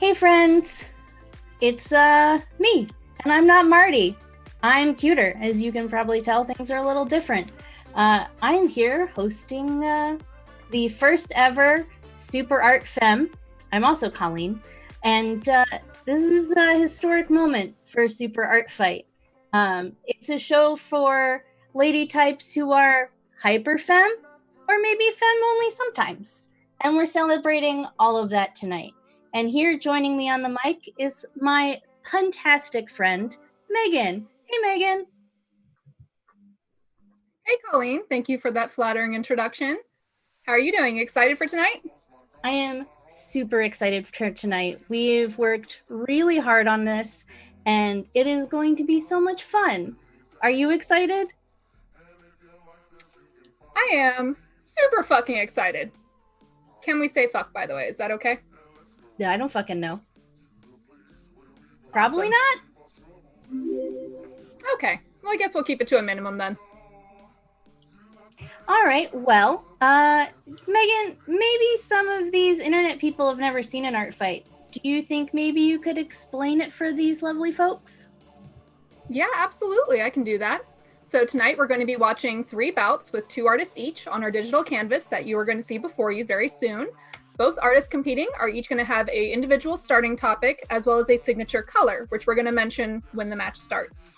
Hey friends, it's me, and I'm not Marty. I'm cuter. As you can probably tell, things are a little different. I'm here hosting the first ever Super Art Femme. I'm also Colleen, and this is a historic moment for Super Art Fight. It's a show for lady types who are hyper femme, or maybe femme only sometimes. And we're celebrating all of that tonight. And here joining me on the mic is my puntastic friend, Megan. Hey, Megan. Hey, Colleen. Thank you for that flattering introduction. How are you doing? Excited for tonight? I am super excited for tonight. We've worked really hard on this, and it is going to be so much fun. Are you excited? I am super fucking excited. Can we say fuck, by the way? Is that okay? Yeah, I don't fucking know. Probably Awesome. Okay. Well, I guess we'll keep it to a minimum then. All right. Well, Megan, maybe some of these internet people have never seen an art fight. Do you think maybe you could explain it for these lovely folks? Yeah, absolutely. I can do that. So tonight we're going to be watching 3 bouts with 2 artists each on our digital canvas that you are going to see before you very soon. Both artists competing are each going to have an individual starting topic as well as a signature color, which we're going to mention when the match starts.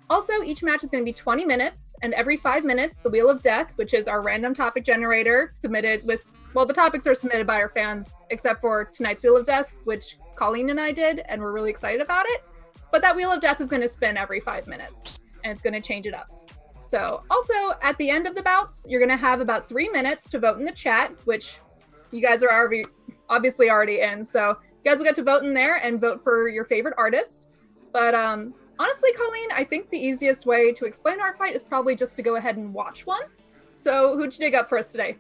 Also, each match is going to be 20 minutes, and every 5 minutes, the Wheel of Death, which is our random topic generator submitted with, well, the topics are submitted by our fans, except for tonight's Wheel of Death, which Colleen and I did, and we're really excited about it. But that Wheel of Death is going to spin every 5 minutes, and it's going to change it up. So also, at the end of the bouts, you're going to have about 3 minutes to vote in the chat, which you guys are obviously already in. So you guys will get to vote in there and vote for your favorite artist. But honestly, Colleen, I think the easiest way to explain Art Fight is probably just to go ahead and watch one. So who'd you dig up for us today?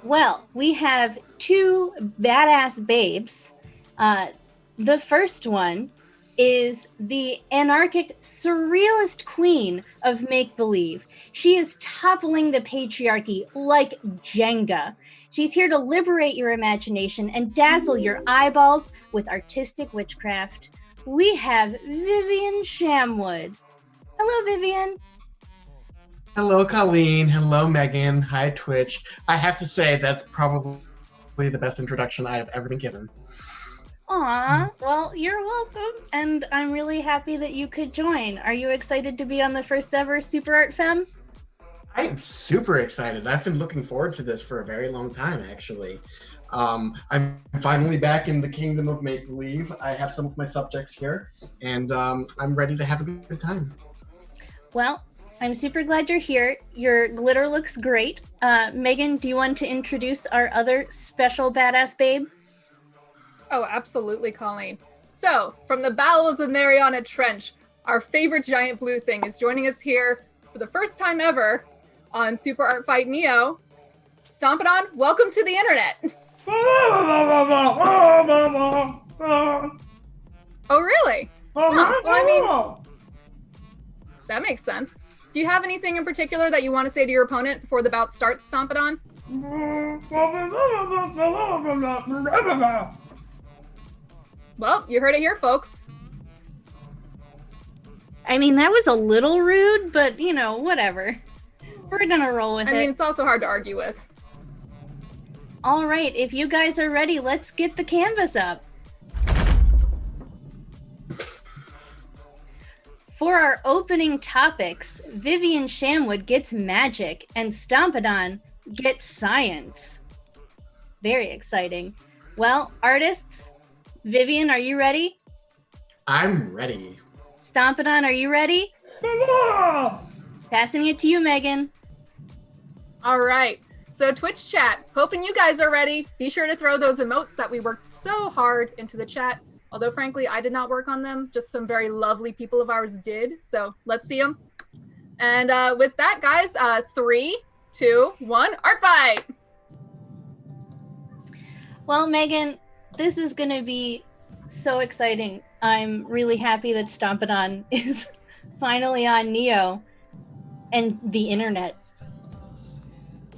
Well, we have 2 badass babes. The first one is the anarchic surrealist queen of make-believe. She is toppling the patriarchy like Jenga. She's here to liberate your imagination and dazzle your eyeballs with artistic witchcraft. We have Vivienne Shamwood. Hello, Vivienne. Hello, Colleen. Hello, Megan. Hi, Twitch. I have to say that's probably the best introduction I have ever been given. Aw, well, you're welcome, and I'm really happy that you could join. Are you excited to be on the first ever Super Art Femme? I am super excited. I've been looking forward to this for a very long time, actually. I'm finally back in the kingdom of make-believe. I have some of my subjects here, and I'm ready to have a good time. Well, I'm super glad you're here. Your glitter looks great. Megan, do you want to introduce our other special badass babe? Oh, absolutely, Colleen. So, from the bowels of Mariana Trench, our favorite giant blue thing is joining us here for the first time ever on Super Art Fight Neo. Stompadon, welcome to the internet. Oh, really? Huh. Well, I mean, that makes sense. Do you have anything in particular that you want to say to your opponent before the bout starts, Stompadon? Well, you heard it here, folks. I mean, that was a little rude, but, you know, whatever. We're gonna roll with it. I mean, it's also hard to argue with. All right, if you guys are ready, let's get the canvas up. For our opening topics, Vivienne Shamwood gets magic and Stompadon gets science. Very exciting. Well, artists, Vivienne, are you ready? I'm ready. Stompadon, are you ready? Passing it to you, Megan. All right. So Twitch chat, hoping you guys are ready. Be sure to throw those emotes that we worked so hard into the chat. Although, frankly, I did not work on them. Just some very lovely people of ours did. So let's see them. And with that, guys, 3, 2, 1, art fight! Well, Megan, this is going to be so exciting. I'm really happy that Stompadon is finally on Neo and the internet.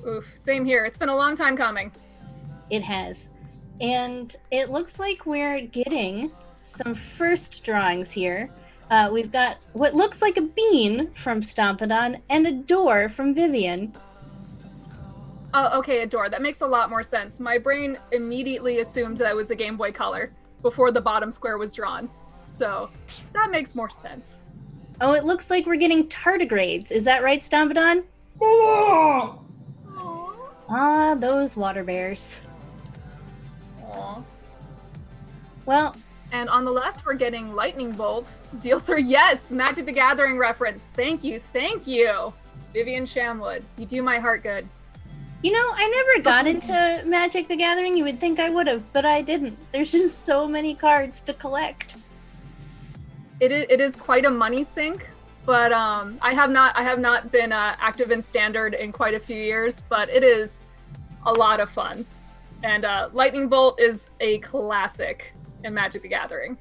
Oof, same here. It's been a long time coming. It has. And it looks like we're getting some first drawings here. We've got what looks like a bean from Stompadon and a door from Vivienne. Oh, okay, a door. That makes a lot more sense. My brain immediately assumed that was a Game Boy Color before the bottom square was drawn. So that makes more sense. Oh, it looks like we're getting tardigrades. Is that right, Stompadon? Ah, those water bears. Aww. Well, and on the left, we're getting Lightning Bolt. Deal 3. Yes, Magic the Gathering reference. Thank you. Vivienne Shamwood. You do my heart good. You know, I never got into Magic the Gathering. You would think I would have, but I didn't. There's just so many cards to collect. It is quite a money sink, but I have not been active in Standard in quite a few years, but it is a lot of fun. And Lightning Bolt is a classic in Magic the Gathering.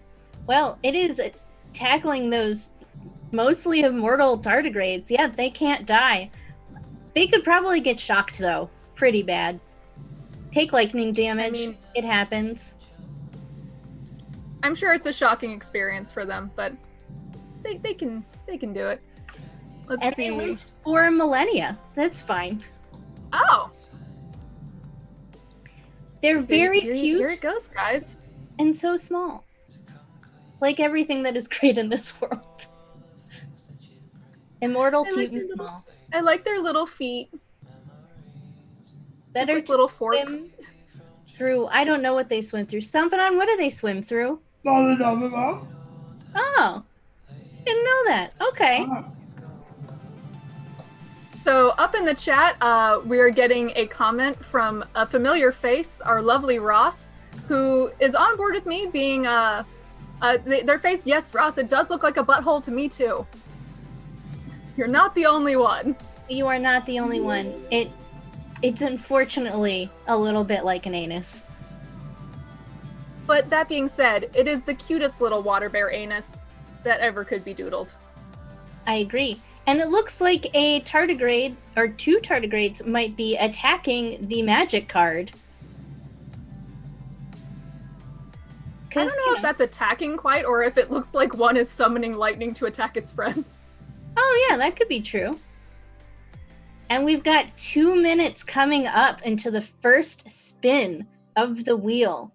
Well, it is tackling those mostly immortal tardigrades. Yeah, they can't die. They could probably get shocked, though. Pretty bad. Take lightning damage. I mean, it happens. I'm sure it's a shocking experience for them, but they can do it. Let's see. They live for millennia. That's fine. Oh. They're very cute. Here it goes, guys. And so small. Like everything that is great in this world. Immortal, cute, and small. I like their little feet. Better like little forks. Through, I don't know what they swim through. Stompadon, what do they swim through? Oh. Didn't know that. Okay. So up in the chat, we are getting a comment from a familiar face, our lovely Ross, who is on board with me being their face. Yes, Ross, it does look like a butthole to me too. You're not the only one. You are not the only one. It's unfortunately a little bit like an anus. But that being said, it is the cutest little water bear anus that ever could be doodled. I agree. And it looks like a tardigrade, or two tardigrades, might be attacking the magic card. I don't know if that's attacking quite, or if it looks like one is summoning lightning to attack its friends. Oh yeah, that could be true. And we've got 2 minutes coming up into the first spin of the wheel.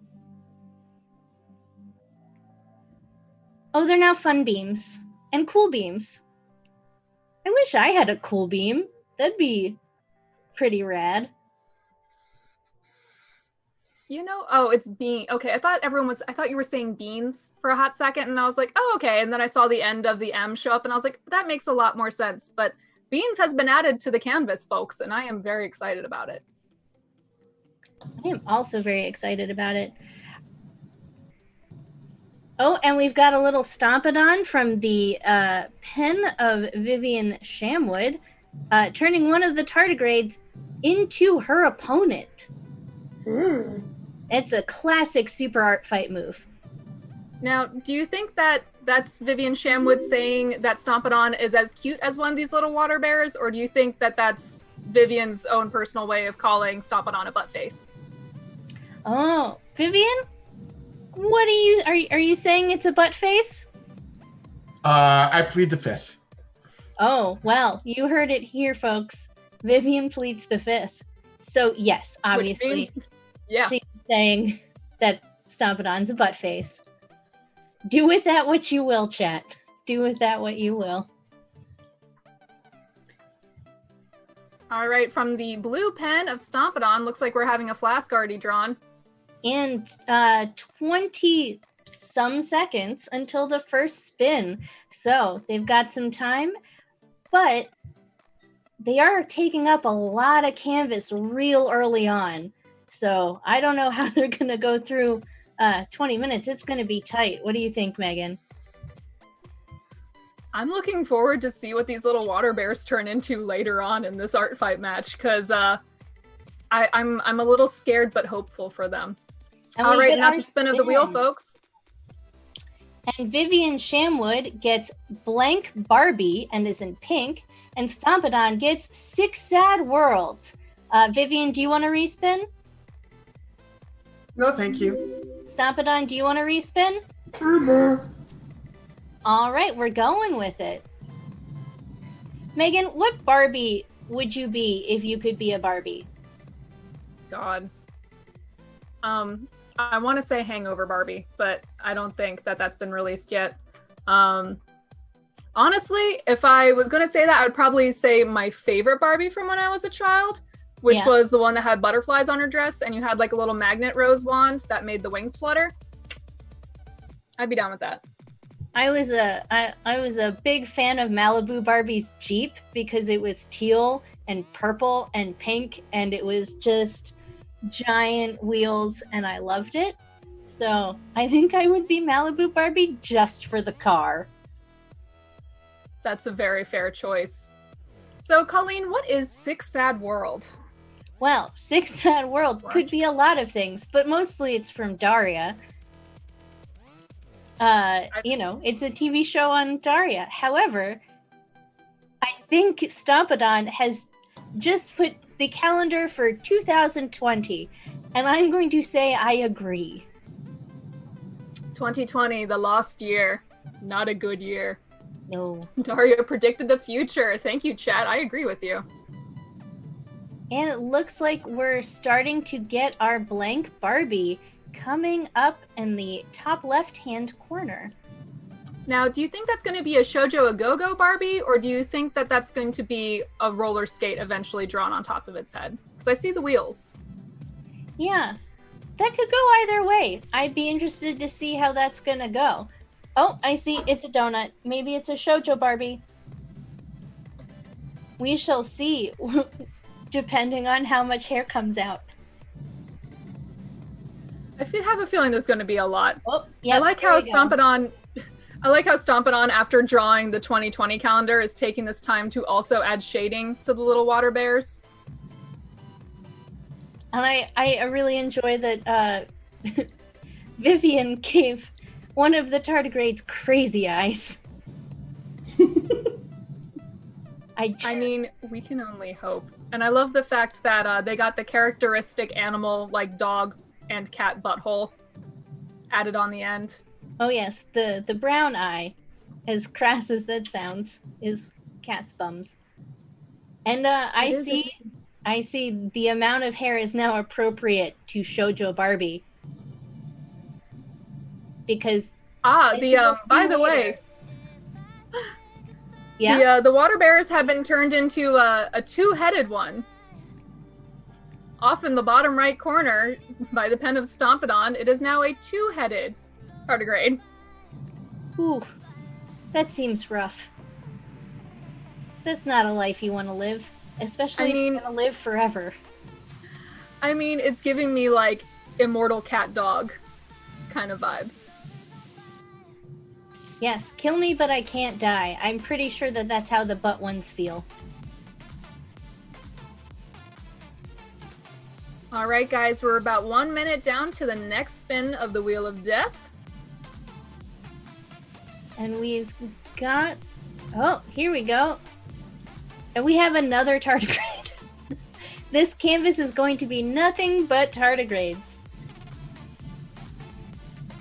Oh, they're now fun beams and cool beams. I wish I had a cool beam. That'd be pretty rad. You know, oh, it's bean. Okay, I thought you were saying beans for a hot second, and I was like, oh, okay. And then I saw the end of the M show up, and I was like, that makes a lot more sense. But beans has been added to the canvas, folks, and I am very excited about it. I am also very excited about it. Oh, and we've got a little Stompadon from the pen of Vivienne Shamwood, turning one of the tardigrades into her opponent. It's a classic super art fight move. Now, do you think that that's Vivienne Shamwood saying that Stompadon is as cute as one of these little water bears, or do you think that that's Vivienne's own personal way of calling Stompadon a butt face? Oh, Vivienne? What are you saying it's a butt face? I plead the fifth. Oh, well, you heard it here, folks. Vivienne pleads the fifth. So, yes, obviously, she's saying that Stompadon's a butt face. Do with that what you will, chat. Do with that what you will. All right, from the blue pen of Stompadon, looks like we're having a flask already drawn. And 20-some seconds until the first spin. So they've got some time, but they are taking up a lot of canvas real early on. So I don't know how they're going to go through 20 minutes. It's going to be tight. What do you think, Megan? I'm looking forward to see what these little water bears turn into later on in this art fight match, because I'm a little scared but hopeful for them. All right, and that's a spin of the wheel, folks. And Vivienne Shamwood gets blank Barbie and is in pink, and Stompadon gets Six Sad World. Vivienne, do you want to respin? No, thank you. Stompadon, do you want to respin? All right, we're going with it. Megan, what Barbie would you be if you could be a Barbie? God. I want to say Hangover Barbie, but I don't think that that's been released yet. Honestly, if I was going to say that, I would probably say my favorite Barbie from when I was a child, which was the one that had butterflies on her dress and you had like a little magnet rose wand that made the wings flutter. I'd be down with that. I was a big fan of Malibu Barbie's Jeep because it was teal and purple and pink and it was just giant wheels and I loved it. So I think I would be Malibu Barbie just for the car. That's a very fair choice. So Colleen, what is Sick Sad World? Well, Sick Sad World could be a lot of things, but mostly it's from Daria. It's a TV show on Daria. However, I think Stompadon has just put the calendar for 2020, and I'm going to say I agree. 2020, the lost year. Not a good year. No. Daria predicted the future. Thank you, chat. I agree with you. And it looks like we're starting to get our blank Barbie coming up in the top left-hand corner. Now, do you think that's going to be a Shoujo a Go-Go Barbie, or do you think that that's going to be a roller skate eventually drawn on top of its head? Because I see the wheels. Yeah, that could go either way. I'd be interested to see how that's going to go. Oh, I see. It's a donut. Maybe it's a Shoujo Barbie. We shall see, depending on how much hair comes out. I have a feeling there's going to be a lot. Oh, yeah. I like how Stompadon after drawing the 2020 calendar is taking this time to also add shading to the little water bears. And I really enjoy that Vivienne gave one of the tardigrades crazy eyes. I mean, we can only hope. And I love the fact that they got the characteristic animal, like dog and cat butthole, added on the end. Oh yes, the brown eye, as crass as that sounds, is cat's bums. And I see the amount of hair is now appropriate to Shoujo Barbie. Because by the way, yeah, the water bears have been turned into a two-headed one. Off in the bottom right corner, by the pen of Stompadon, it is now a two-headed tardigrade. Ooh, that seems rough. That's not a life you want to live, especially if you want to live forever. I mean, it's giving me like immortal cat dog kind of vibes. Yes, kill me but I can't die. I'm pretty sure that that's how the butt ones feel. All right, guys, we're about 1 minute down to the next spin of the Wheel of Death. And we've got... Oh, here we go. And we have another tardigrade. This canvas is going to be nothing but tardigrades.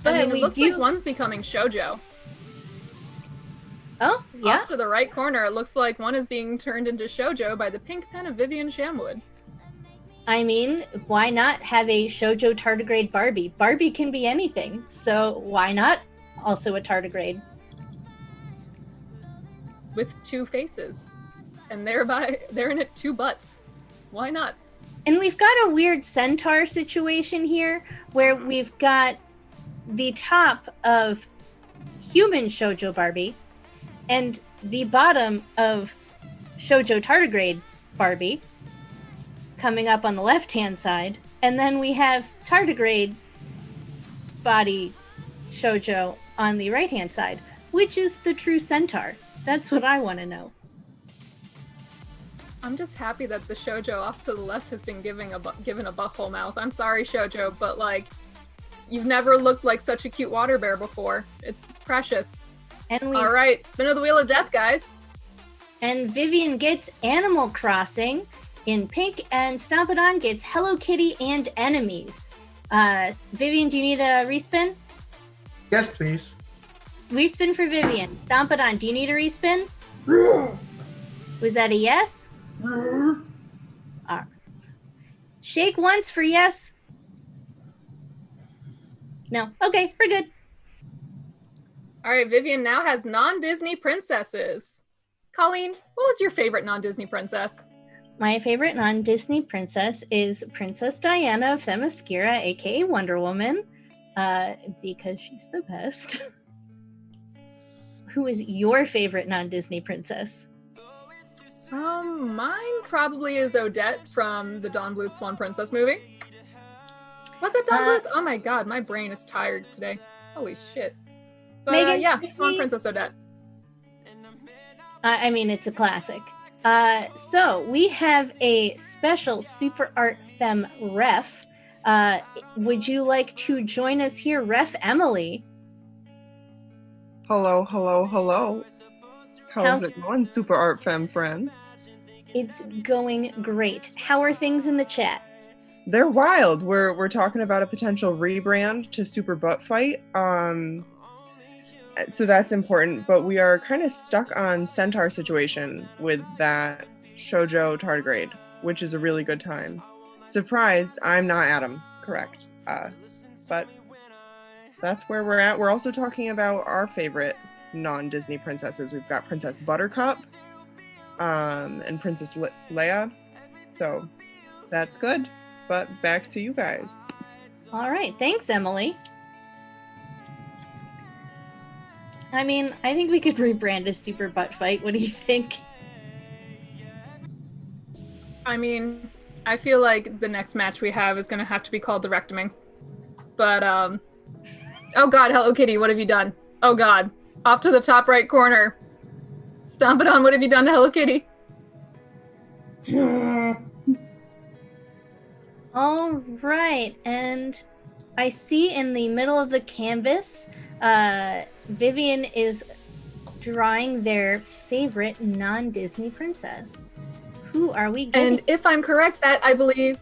But it looks like one's becoming Shoujo. Oh, yeah. Off to the right corner, it looks like one is being turned into Shoujo by the pink pen of Vivienne Shamwood. I mean, why not have a Shoujo tardigrade Barbie? Barbie can be anything, so why not also a tardigrade? With two faces. And thereby, they're in it two butts. Why not? And we've got a weird centaur situation here, where we've got the top of human Shoujo Barbie, and the bottom of Shoujo tardigrade Barbie, coming up on the left-hand side, and then we have tardigrade body Shoujo on the right-hand side. Which is the true centaur? That's what I want to know. I'm just happy that the Shoujo off to the left has been given a butthole mouth. I'm sorry, Shoujo, but like, you've never looked like such a cute water bear before. It's precious. And all right, spin of the Wheel of Death, guys. And Vivienne gets Animal Crossing in pink, and Stompadon gets Hello Kitty and Enemies. Vivienne, do you need a respin? Yes, please. Respin for Vivienne. Stompadon, do you need a respin? Was that a yes? Shake once for yes. No. Okay, we're good. All right, Vivienne now has non-Disney princesses. Colleen, what was your favorite non-Disney princess? My favorite non-Disney princess is Princess Diana of Themyscira, aka Wonder Woman, because she's the best. Who is your favorite non-Disney princess? Mine probably is Odette from the Don Bluth Swan Princess movie. Was it Don Bluth? Oh my god, my brain is tired today. Holy shit. But Megan, yeah, Swan Princess Odette. I mean, it's a classic. So we have a special Super Art Femme ref. Would you like to join us here, Ref Emily? Hello, hello, hello. How's it going, Super Art Femme friends? It's going great. How are things in the chat? They're wild. We're talking about a potential rebrand to Super Butt Fight. So that's important, but we are kind of stuck on Centaur situation with that Shoujo tardigrade, which is a really good time. Surprise, I'm not Adam, correct. But that's where we're at. We're also talking about our favorite non-Disney princesses. We've got Princess Buttercup and Princess Leia. So that's good, but back to you guys. All right, thanks, Emily. I mean, I think we could rebrand as Super Butt Fight. What do you think? I mean, I feel like the next match we have is going to have to be called the Rectuming. But, oh god, Hello Kitty, what have you done? Oh god. Off to the top right corner. Stompadon, what have you done to Hello Kitty? All right, and I see in the middle of the canvas, Vivienne is drawing their favorite non-Disney princess. Who are we getting? And if I'm correct, that I believe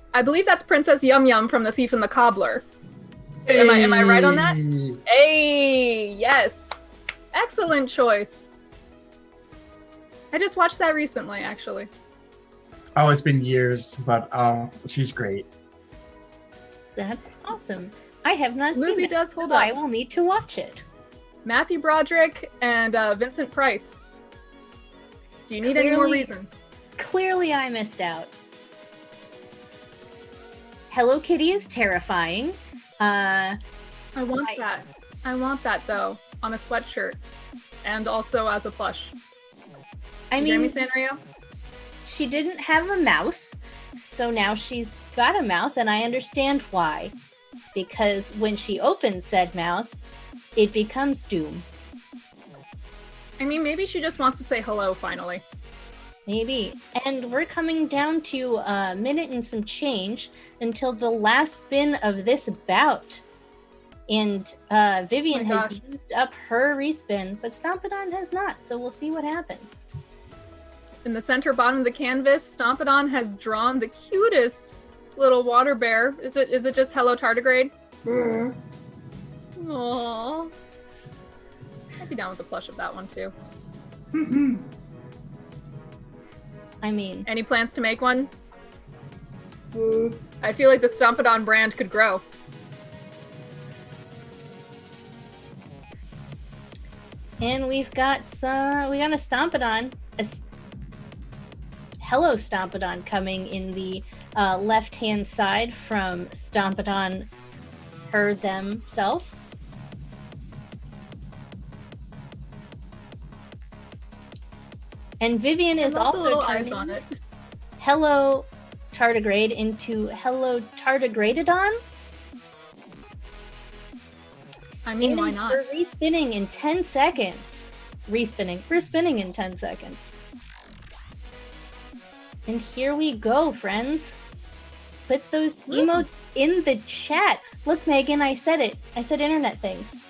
that's Princess Yum Yum from The Thief and the Cobbler. Hey. Am I right on that? Hey, yes. Excellent choice. I just watched that recently, actually. Oh, it's been years, but she's great. That's awesome. I have not seen it. Movie does hold so up. I will need to watch it. Matthew Broderick and Vincent Price. Do you need any more reasons? Clearly I missed out. Hello Kitty is terrifying. I want that. I want that, though, on a sweatshirt. And also as a plush. I You hear mean, me, Sanrio? she didn't have a mouse, so now she's got a mouth, and I understand why. Because when she opens said mouth, it becomes doom. I mean, maybe she just wants to say hello, finally. Maybe. And we're coming down to a minute and some change until the last spin of this bout. And Vivienne has used up her respin, but Stompadon has not, so we'll see what happens. In the center bottom of the canvas, Stompadon has drawn the cutest little water bear. Is it just Hello Tardigrade? Aww. I'd be down with the plush of that one too. I mean, Any plans to make one? I feel like the Stompadon brand could grow. and we got a Stompadon, Hello Stompadon coming in the left-hand side from Stompadon her themself. And Vivienne is also eyes on turning it. Hello Tardigrade into Hello Tardigradedon. I mean, why not? We're respinning in 10 seconds. We're spinning in 10 seconds. And here we go, friends. Put those emotes in the chat. Look, Megan, I said it. I said internet things.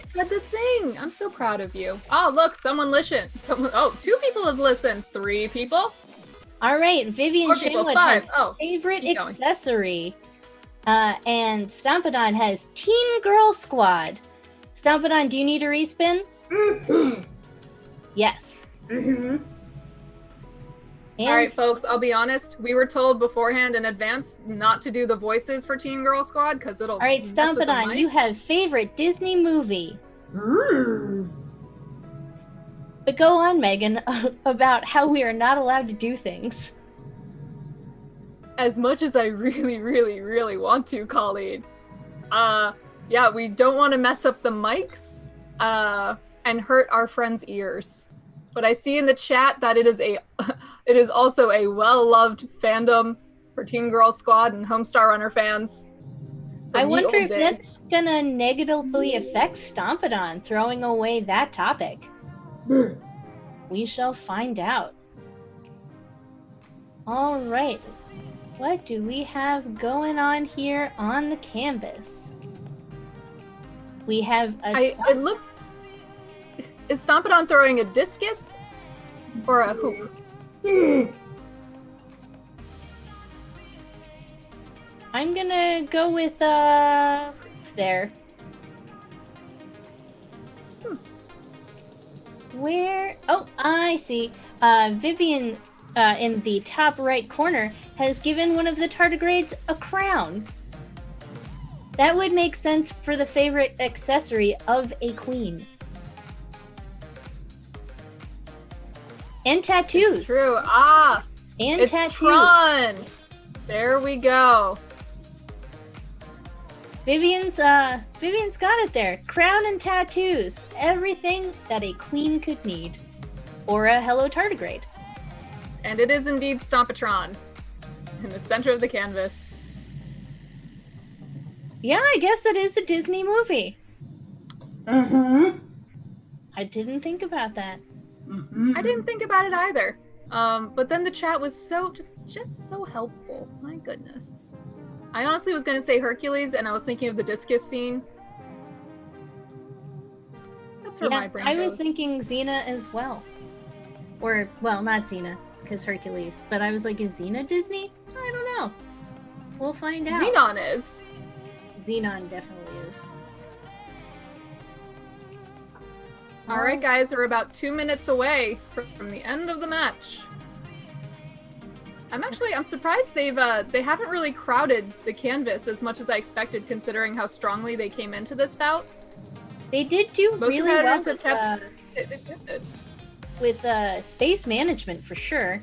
I said the thing. I'm so proud of you. Oh, look, someone listened. Oh, 2 people have listened. 3 people? All right, Vivienne 4 people, Shamwood 5. has Oh, favorite keep going. accessory. And Stompadon has Teen Girl Squad. Stompadon, do you need a respin? Mm-hmm. Yes. Mm-hmm. And All right, folks, I'll be honest. We were told beforehand in advance not to do the voices for Teen Girl Squad because it'll. all right, mess with the Stompadon, mic. you have favorite Disney movie. But go on, Megan, about how we are not allowed to do things. As much as I really, really, really want to, Colleen. Yeah, we don't want to mess up the mics and hurt our friends' ears. But I see in the chat that it is also a well-loved fandom for Teen Girl Squad and Homestar Runner fans. I from ye wonder old if days. that's gonna negatively affect Stompadon throwing away that topic. We shall find out. All right. What do we have going on here on the canvas? We have a It looks. Is Stompadon throwing a discus or a hoop? I'm gonna go with there. Where? Oh, I see. Vivienne, in the top right corner, has given one of the tardigrades a crown. That would make sense for the favorite accessory of a queen. And tattoos. It's true. And It's tattoos. Tron. There we go. Vivienne's got it there. Crown and tattoos. Everything that a queen could need. Or a Hello Tardigrade. And it is indeed Stompatron in the center of the canvas. Yeah, I guess that is a Disney movie. Mm-hmm. I didn't think about that. Mm-hmm. I didn't think about it either. But then the chat was so just so helpful. My goodness. I honestly was gonna say Hercules, and I was thinking of the discus scene. That's where my brain I goes. was thinking Xena as well. Or, well, not Xena, because Hercules. But I was like, is Xena Disney? I don't know. We'll find out. Xenon is. Xenon definitely is. All right, guys, we're about 2 minutes away from the end of the match. I'm surprised they haven't really crowded the canvas as much as I expected, considering how strongly they came into this bout. They did do Most really well competitors with, have kept with space management for sure.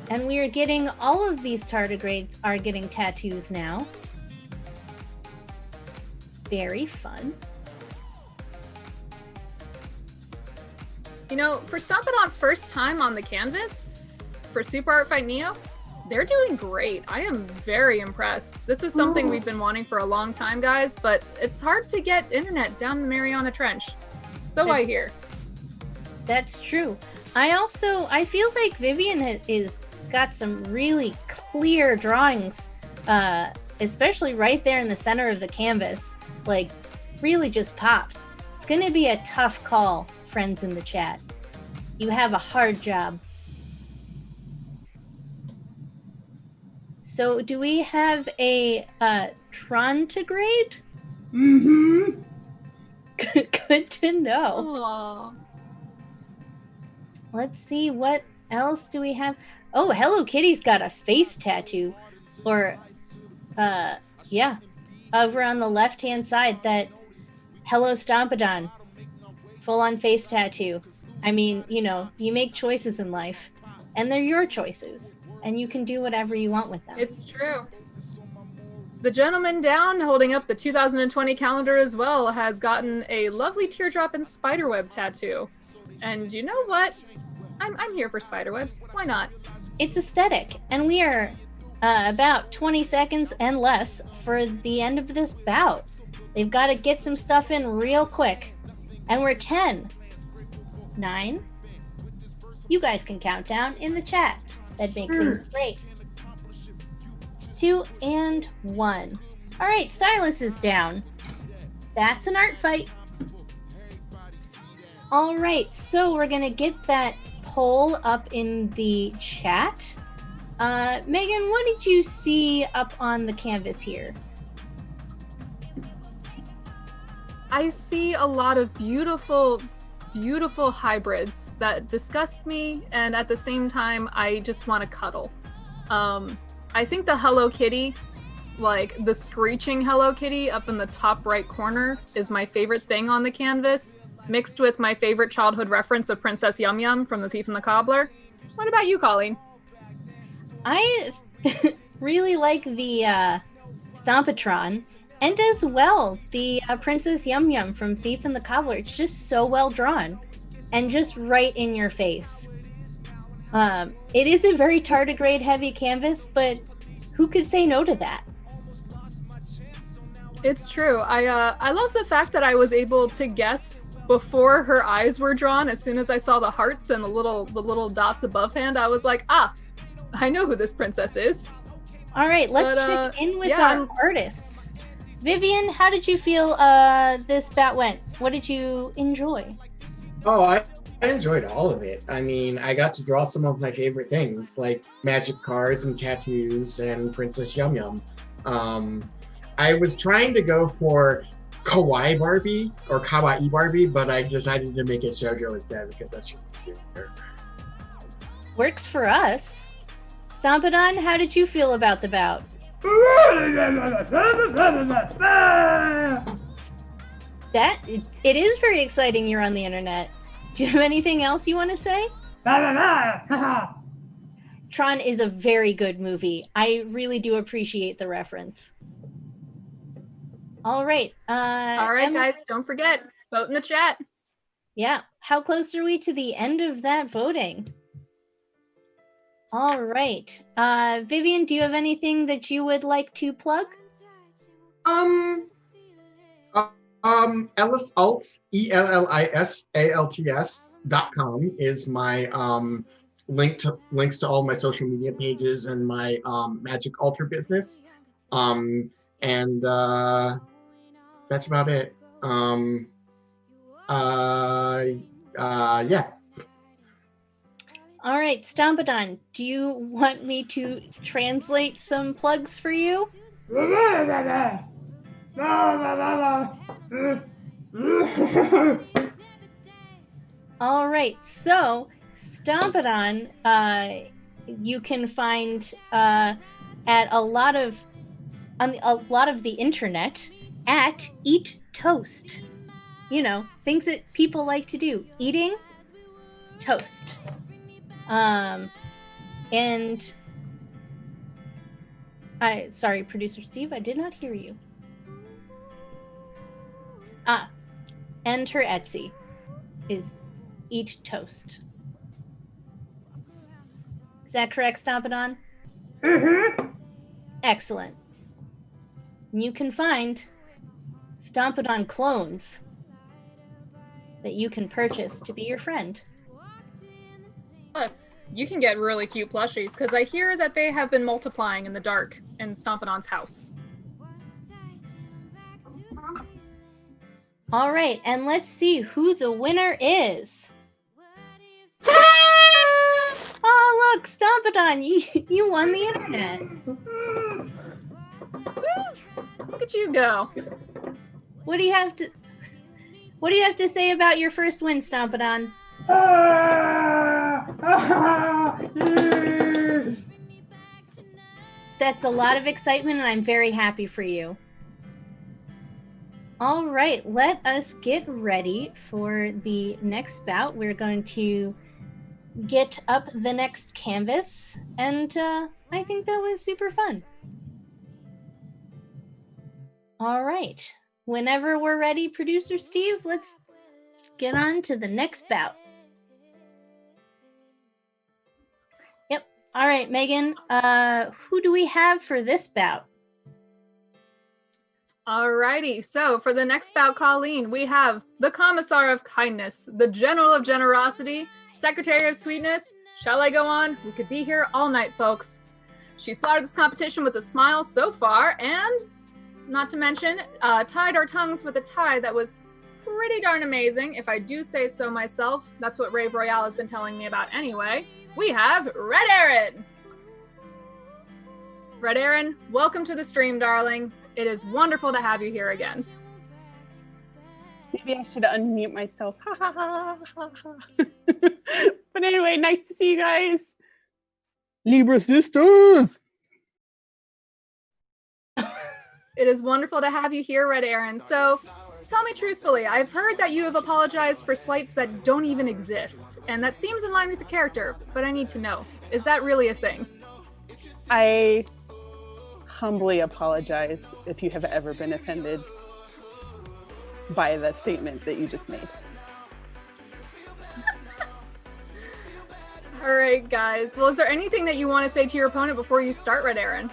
And we are getting, all of these tardigrades are getting tattoos now. Very fun. You know, for Stompadon's first time on the canvas for Super Art Fight Neo, they're doing great. I am very impressed. This is something we've been wanting for a long time, guys, but it's hard to get internet down the Mariana Trench. So I hear. That's true. I feel like Vivienne is got some really clear drawings, especially right there in the center of the canvas. Like, really just pops. It's gonna be a tough call, friends in the chat. You have a hard job. So, do we have a Trontigrade? Mm-hmm. Good to know. Aww. Let's see, what else do we have? Oh, Hello Kitty's got a face tattoo. Or, yeah. Over on the left-hand side, that Hello Stompadon. Full-on face tattoo. I mean, you know, you make choices in life. And they're your choices. And you can do whatever you want with them. It's true. The gentleman down holding up the 2020 calendar as well has gotten a lovely teardrop and spiderweb tattoo. And you know what? I'm here for spiderwebs. Why not? It's aesthetic. And we are about 20 seconds and less for the end of this bout. They've got to get some stuff in real quick. And we're 10, 9. You guys can count down in the chat. That'd make things great. 2 and 1. All right, Stylus is down. That's an art fight. All right, so we're gonna get that poll up in the chat. Megan, what did you see up on the canvas here? I see a lot of beautiful, beautiful hybrids that disgust me, and at the same time, I just want to cuddle. I think the Hello Kitty, like the screeching Hello Kitty up in the top right corner, is my favorite thing on the canvas, mixed with my favorite childhood reference of Princess Yum Yum from The Thief and the Cobbler. What about you, Colleen? I really like the Stompadon, and as well the Princess Yum Yum from Thief and the Cobbler. It's just so well drawn and just right in your face. It is a very tardigrade heavy canvas, but who could say no to that? It's true. I love the fact that I was able to guess before her eyes were drawn. As soon as I saw the hearts and the little dots above hand, I was like, I know who this princess is. All right, let's check in with our artists. Vivienne, how did you feel this bout went? What did you enjoy? Oh, I enjoyed all of it. I mean, I got to draw some of my favorite things, like magic cards and tattoos and Princess Yum Yum. I was trying to go for Kawaii Barbie or Kawaii Barbie, but I decided to make it Shoujo instead because that's just easier. Works for us. Stompadon, how did you feel about the bout? It is very exciting you're on the internet. Do you have anything else you want to say? Tron is a very good movie. I really do appreciate the reference. All right. Emily, guys, don't forget, vote in the chat. Yeah. How close are we to the end of that voting? All right. Vivienne, do you have anything that you would like to plug? Ellis Alt, ELLISALTS.com is my links to all my social media pages and my Magic Ultra business. And that's about it. Yeah. All right, Stompadon, do you want me to translate some plugs for you? All right, so Stompadon, you can find at a lot of the internet at Eat Toast. You know, things that people like to do: eating toast. And sorry, producer Steve, I did not hear you. And her Etsy is Eat Toast. Is that correct, Stompadon? Mm-hmm. Excellent. And you can find Stompadon clones that you can purchase to be your friend. Plus, you can get really cute plushies, because I hear that they have been multiplying in the dark in Stompadon's house. All right, and let's see who the winner is. Oh, look, Stompadon, you won the internet. Look at you go. What do you have to say about your first win, Stompadon? That's a lot of excitement, and I'm very happy for you. All right, let us get ready for the next bout. We're going to get up the next canvas, and I think that was super fun. All right, whenever we're ready, producer Steve, let's get on to the next bout. Yep. All right, Megan, who do we have for this bout? Alrighty, so for the next bout, Colleen, we have the Commissar of Kindness, the General of Generosity, Secretary of Sweetness. Shall I go on? We could be here all night, folks. She started this competition with a smile so far, and not to mention, tied our tongues with a tie that was pretty darn amazing, if I do say so myself. That's what Rave Royale has been telling me about anyway. We have Red Erin! Red Erin, welcome to the stream, darling. It is wonderful to have you here again. Maybe I should unmute myself. Ha ha ha ha ha. But anyway, nice to see you guys. Libra sisters! It is wonderful to have you here, Red Erin. So, tell me truthfully, I've heard that you have apologized for slights that don't even exist, and that seems in line with the character, but I need to know, is that really a thing? I humbly apologize if you have ever been offended by the statement that you just made. All right, guys. Well, is there anything that you want to say to your opponent before you start, Red Erin?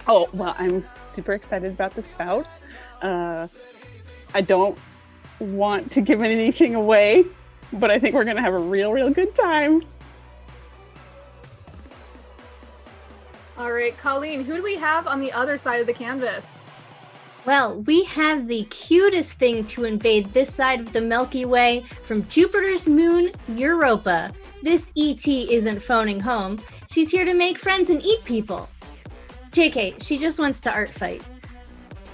Oh, well, I'm super excited about this bout. I don't want to give anything away, but I think we're going to have a real good time. All right, Colleen, who do we have on the other side of the canvas? Well, we have the cutest thing to invade this side of the Milky Way from Jupiter's moon, Europa. This ET isn't phoning home. She's here to make friends and eat people. JK, she just wants to art fight.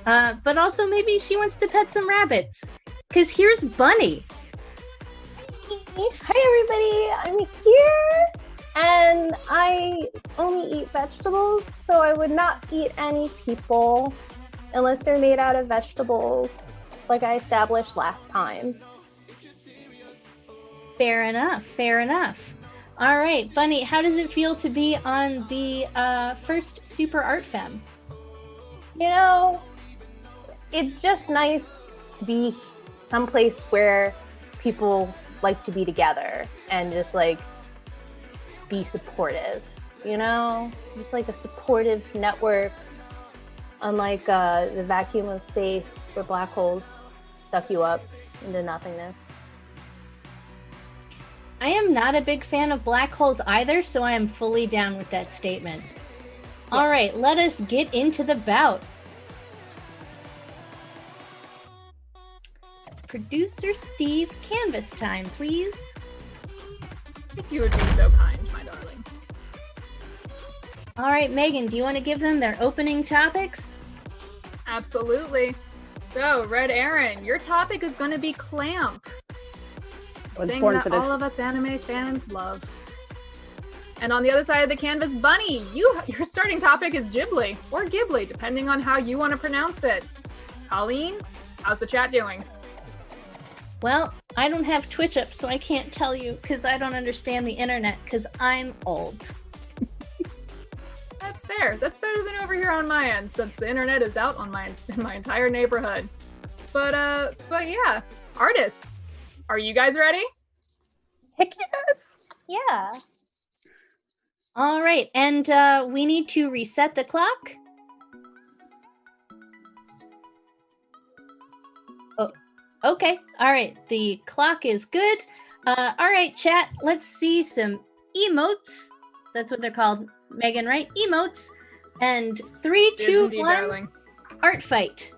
But also maybe she wants to pet some rabbits. Cause here's Bunny. Hi everybody, I'm here and I only eat vegetables, so I would not eat any people unless they're made out of vegetables like I established last time. Fair enough, fair enough. All right, Bunny, how does it feel to be on the first Super Art Femme? You know, it's just nice to be someplace where people like to be together and just like be supportive, you know? Just like a supportive network, unlike the vacuum of space where black holes suck you up into nothingness. I am not a big fan of black holes either, so I am fully down with that statement. All right, let us get into the bout. Producer Steve, canvas time, please. If you would be so kind, my darling. All right, Megan, do you want to give them their opening topics? Absolutely. So, Red Erin, your topic is going to be clamp. I was Thing born that for this. all of us anime fans love. And on the other side of the canvas, Bunny, your starting topic is Ghibli, or Ghibli, depending on how you want to pronounce it. Colleen, how's the chat doing? Well, I don't have Twitch up, so I can't tell you because I don't understand the internet because I'm old. That's fair. That's better than over here on my end, since the internet is out on in my entire neighborhood. But yeah, artists, are you guys ready? Heck yes! Yeah. All right, and we need to reset the clock. Oh, okay. All right, the clock is good. All right, chat, let's see some emotes. That's what they're called, Megan, right? Emotes. And 3, 2, Indeed, 1, darling. art fight.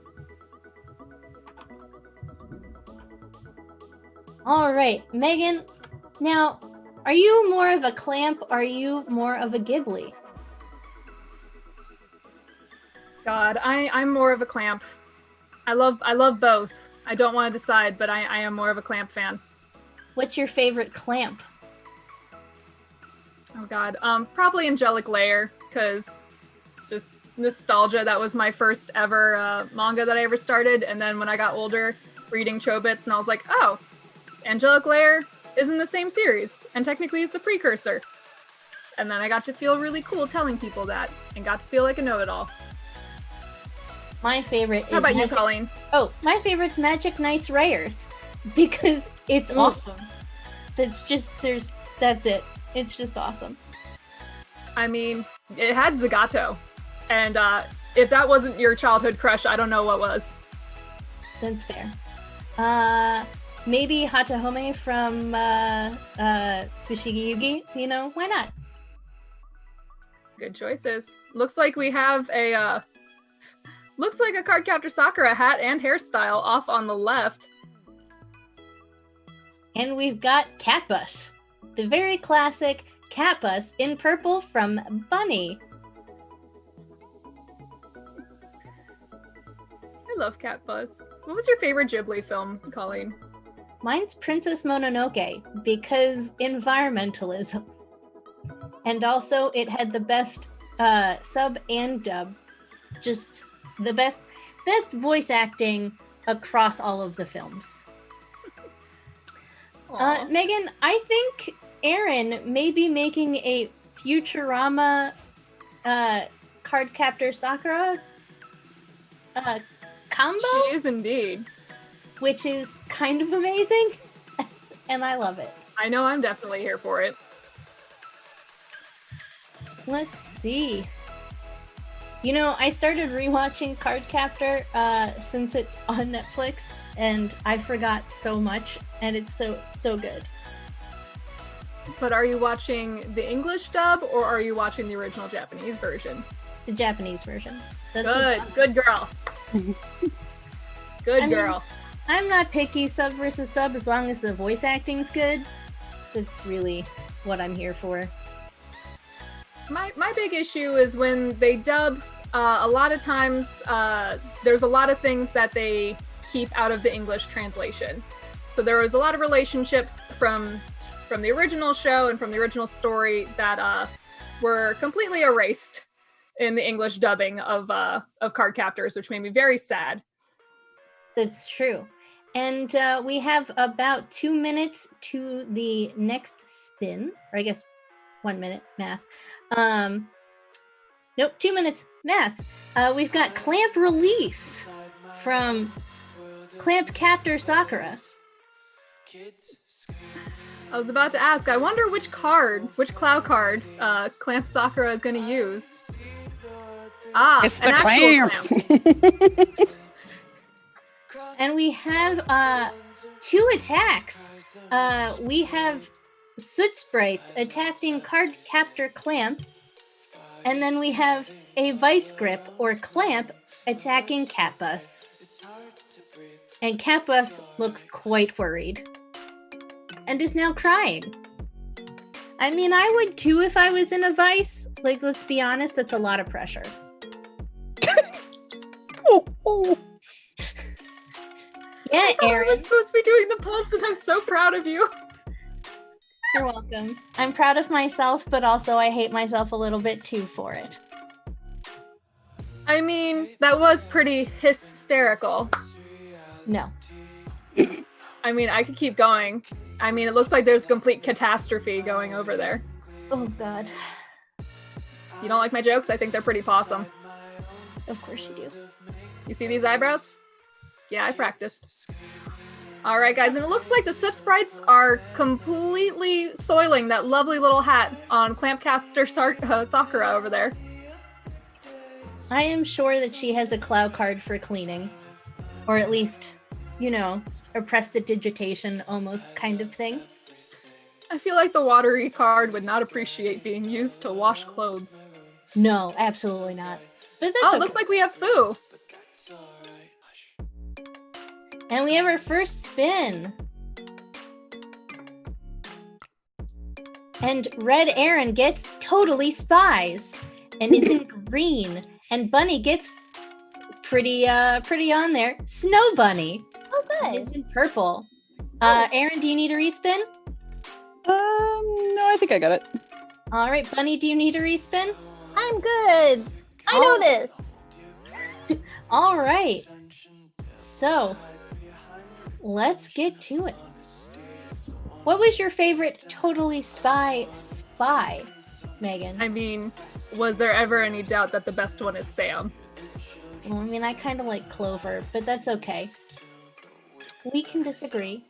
All right, Megan, now, are you more of a clamp? Or are you more of a Ghibli? God, I'm more of a clamp. I love both. I don't want to decide, but I am more of a clamp fan. What's your favorite clamp? Oh God, probably Angelic Layer, because just nostalgia. That was my first ever manga that I ever started, and then when I got older, reading Chobits, and I was like, oh, Angelic Layer is in the same series, and technically is the precursor. And then I got to feel really cool telling people that, and got to feel like a know-it-all. My favorite is How about you, Colleen? Oh, my favorite's Magic Knight's Rayearth because it's awesome. That's it. It's just awesome. I mean, it had Zagato, and if that wasn't your childhood crush, I don't know what was. That's fair. Maybe Hatahome from Fushigi Yugi. You know, why not? Good choices. Looks like we have a Cardcaptor Sakura hat and hairstyle off on the left. And we've got Cat Bus, the very classic Cat Bus in purple from Bunny. I love Cat Bus. What was your favorite Ghibli film, Colleen? Mine's Princess Mononoke because environmentalism. And also it had the best sub and dub. Just the best voice acting across all of the films. Megan, I think Erin may be making a Futurama Cardcaptor Sakura combo. She is indeed. Which is kind of amazing. And I love it. I know I'm definitely here for it. Let's see. You know, I started rewatching Cardcaptor since it's on Netflix, and I forgot so much, and it's so good. But are you watching the English dub, or are you watching the original Japanese version? The Japanese version. Good girl. Good girl. I'm not picky, sub versus dub, as long as the voice acting's good. That's really what I'm here for. My big issue is when they dub, a lot of times there's a lot of things that they keep out of the English translation. So there was a lot of relationships from the original show and from the original story that were completely erased in the English dubbing of Cardcaptors, which made me very sad. That's true. And we have about 2 minutes to the next spin, or I guess 1 minute, math. Nope, 2 minutes, math. We've got Clamp Release from Clamp Captor Sakura. I was about to ask, I wonder which Clow card Clamp Sakura is going to use. It's the clamps. And we have 2 attacks. We have Soot Sprites attacking Cardcaptor Clamp, and then we have a Vice Grip or Clamp attacking Catbus. And Catbus looks quite worried and is now crying. I mean, I would too if I was in a vice. Like, let's be honest, that's a lot of pressure. Yeah, Erin. I was supposed to be doing the pulse, and I'm so proud of you. You're welcome. I'm proud of myself, but also I hate myself a little bit too for it. I mean, that was pretty hysterical. No. I mean, I could keep going. I mean, it looks like there's complete catastrophe going over there. Oh, God. You don't like my jokes? I think they're pretty possum. Of course you do. You see these eyebrows? Yeah, I practiced. All right, guys, and it looks like the Soot Sprites are completely soiling that lovely little hat on Clampcaster Sakura over there. I am sure that she has a cloud card for cleaning. Or at least, you know, a prestidigitation almost kind of thing. I feel like the watery card would not appreciate being used to wash clothes. No, absolutely not. But that's okay. It looks like we have Fu. And we have our first spin. And Red Erin gets Totally Spies and is in green. And Bunny gets pretty on there. Snow Bunny. Oh, good. Is in purple. Erin, do you need a respin? No, I think I got it. All right, Bunny, do you need a respin? I'm good. I know this. All right. So, let's get to it. What was your favorite Totally Spy, Megan? I mean, was there ever any doubt that the best one is Sam? Well, I mean, I kind of like Clover, but that's okay. We can disagree.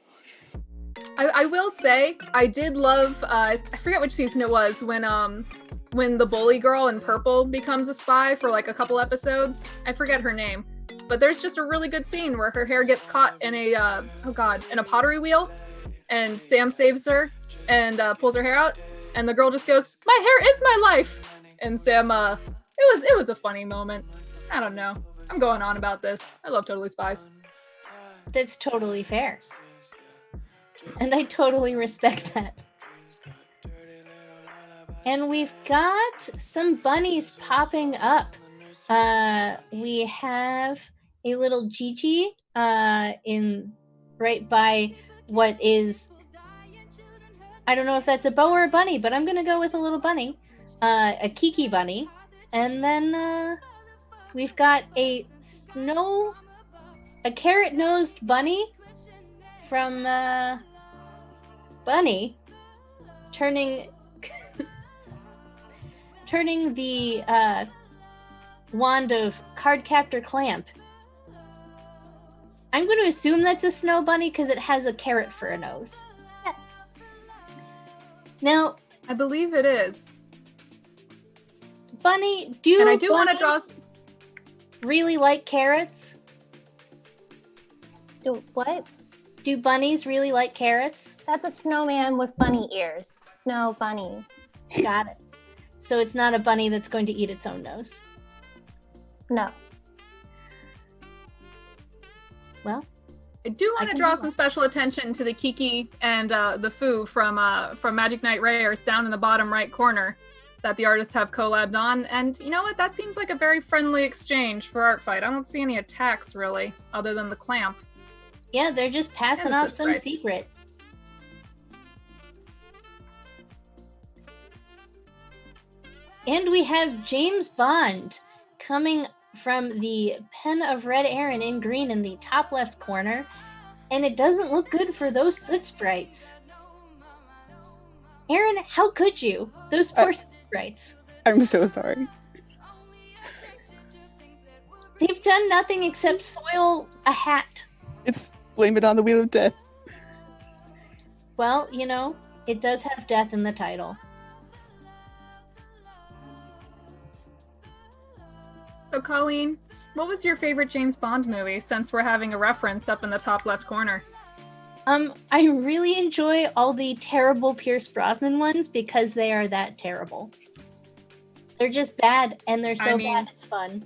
I will say, I did love, I forget which season it was, when the bully girl in purple becomes a spy for like a couple episodes. I forget her name. But there's just a really good scene where her hair gets caught in a, in a pottery wheel, and Sam saves her and pulls her hair out, and the girl just goes, "My hair is my life!" And Sam, it was a funny moment. I don't know. I'm going on about this. I love Totally Spies. That's totally fair. And I totally respect that. And we've got some bunnies popping up. We have a little Gigi in right by what is, I don't know if that's a bow or a bunny, but I'm gonna go with a little bunny, a Kiki bunny, and then we've got a carrot-nosed bunny from Bunny turning the wand of Cardcaptor Clamp. I'm going to assume that's a snow bunny because it has a carrot for a nose. Yes. Now, I believe it is. Bunny, And I do want to draw. really like carrots? Do what? Do bunnies really like carrots? That's a snowman with bunny ears. Snow bunny. Got it. So it's not a bunny that's going to eat its own nose. No. Well, I do I want to can draw do some that. special attention to the Kiki and the Foo from Magic Knight Rares down in the bottom right corner that the artists have collabed on. And you know what? That seems like a very friendly exchange for Art Fight. I don't see any attacks really, other than the clamp. yeah, they're just passing And the off some surprise. secret. And we have James Bond coming from the pen of Red Erin in green in the top left corner. And it doesn't look good for those soot sprites. Erin, how could you? Those poor soot sprites. I'm so sorry. They've done nothing except soil a hat. It's blame it on the Wheel of Death. Well, you know, it does have death in the title. So Colleen, what was your favorite James Bond movie since we're having a reference up in the top left corner? I really enjoy all the terrible Pierce Brosnan ones because they are that terrible. They're just bad, and they're so bad it's fun.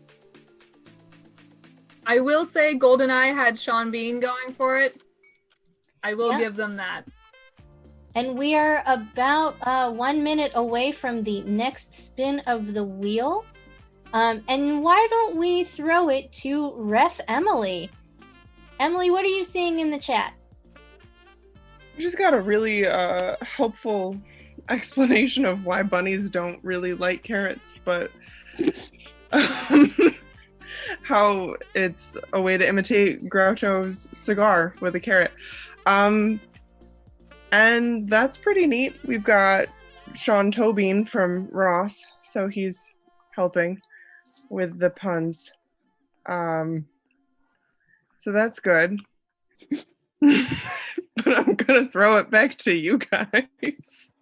I will say GoldenEye had Sean Bean going for it. I will Yeah. give them that. And we are about 1 minute away from the next spin of the wheel. And why don't we throw it to Ref Emily? Emily, what are you seeing in the chat? We just got a really helpful explanation of why bunnies don't really like carrots, but how it's a way to imitate Groucho's cigar with a carrot. And that's pretty neat. We've got Sean Tobin from Ross, so he's helping with the puns. So that's good. But I'm gonna throw it back to you guys,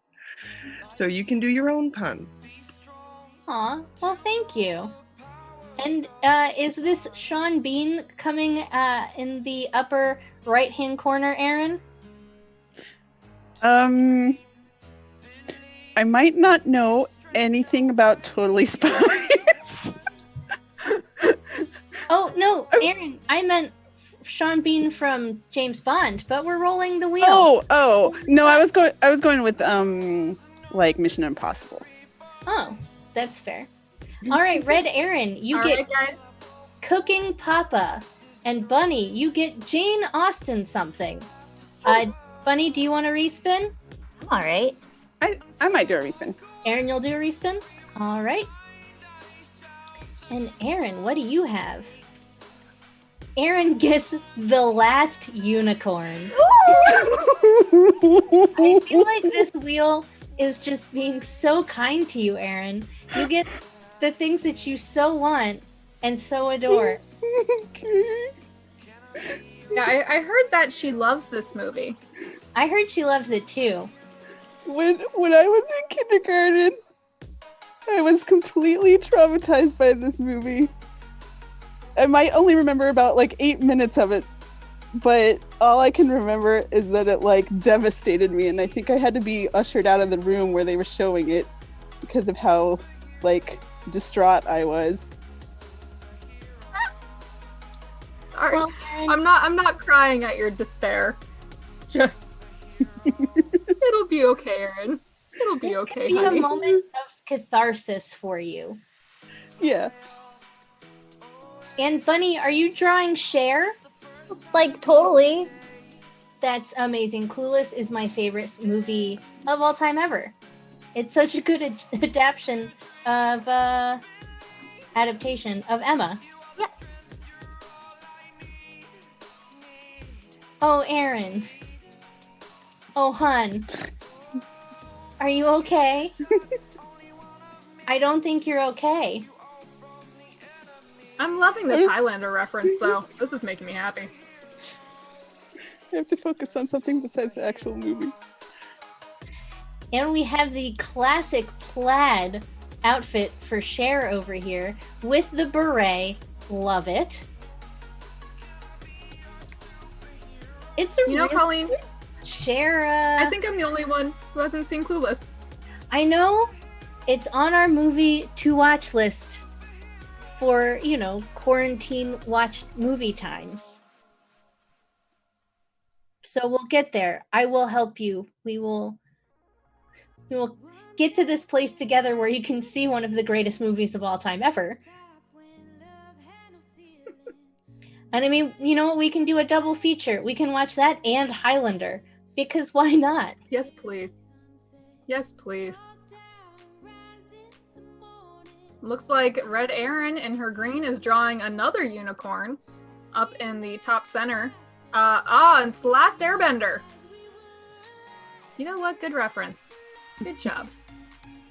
so you can do your own puns. Aw, well, thank you. And is this Sean Bean coming in the upper right-hand corner, Erin? I might not know anything about Totally Spies. Oh, no, Erin, I meant Sean Bean from James Bond, but we're rolling the wheel. Oh, no, I was going with like Mission Impossible. Oh, that's fair. All right, Red Erin, you All get right, guys. Cooking Papa, and Bunny, you get Jane Austen something. Bunny, do you want to respin? All right. I might do a respin. Erin, you'll do a respin? All right. And Erin, what do you have? Erin gets The Last Unicorn. I feel like this wheel is just being so kind to you, Erin. You get the things that you so want and so adore. Yeah, I heard that she loves this movie. I heard she loves it too. When I was in kindergarten, I was completely traumatized by this movie. I might only remember about like 8 minutes of it, but all I can remember is that it like devastated me, and I think I had to be ushered out of the room where they were showing it because of how like distraught I was. All right. Well, Erin, I'm not crying at your despair. Just it'll be okay, Erin. It'll be this okay, could be honey. a moment of catharsis for you. Yeah. And Bunny, are you drawing Cher? Like, totally. That's amazing. Clueless is my favorite movie of all time ever. It's such a good adaptation of Emma. Yes. Oh, Erin. Oh, hun. Are you okay? I don't think you're okay. I'm loving this Highlander reference, though. This is making me happy. I have to focus on something besides the actual movie. And we have the classic plaid outfit for Cher over here with the beret. Love it. It's a really Colleen, Cher. I think I'm the only one who hasn't seen Clueless. I know it's on our movie to watch list for, quarantine watch movie times. So we'll get there. I will help you. We will get to this place together where you can see one of the greatest movies of all time ever. And I mean, you know what? We can do a double feature. We can watch that and Highlander. Because why not? Yes, please. Yes, please. Looks like Red Erin in her green is drawing another unicorn up in the top center. It's The Last Airbender. You know what? Good reference. Good job.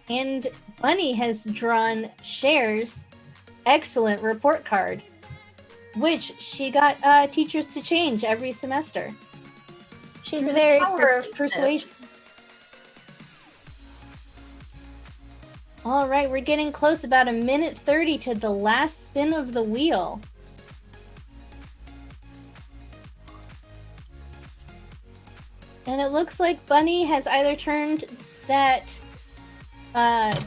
And Bunny has drawn Cher's excellent report card, which she got teachers to change every semester. She's very Power of persuasion. All right, we're getting close, about 1:30 to the last spin of the wheel. And it looks like Bunny has either turned that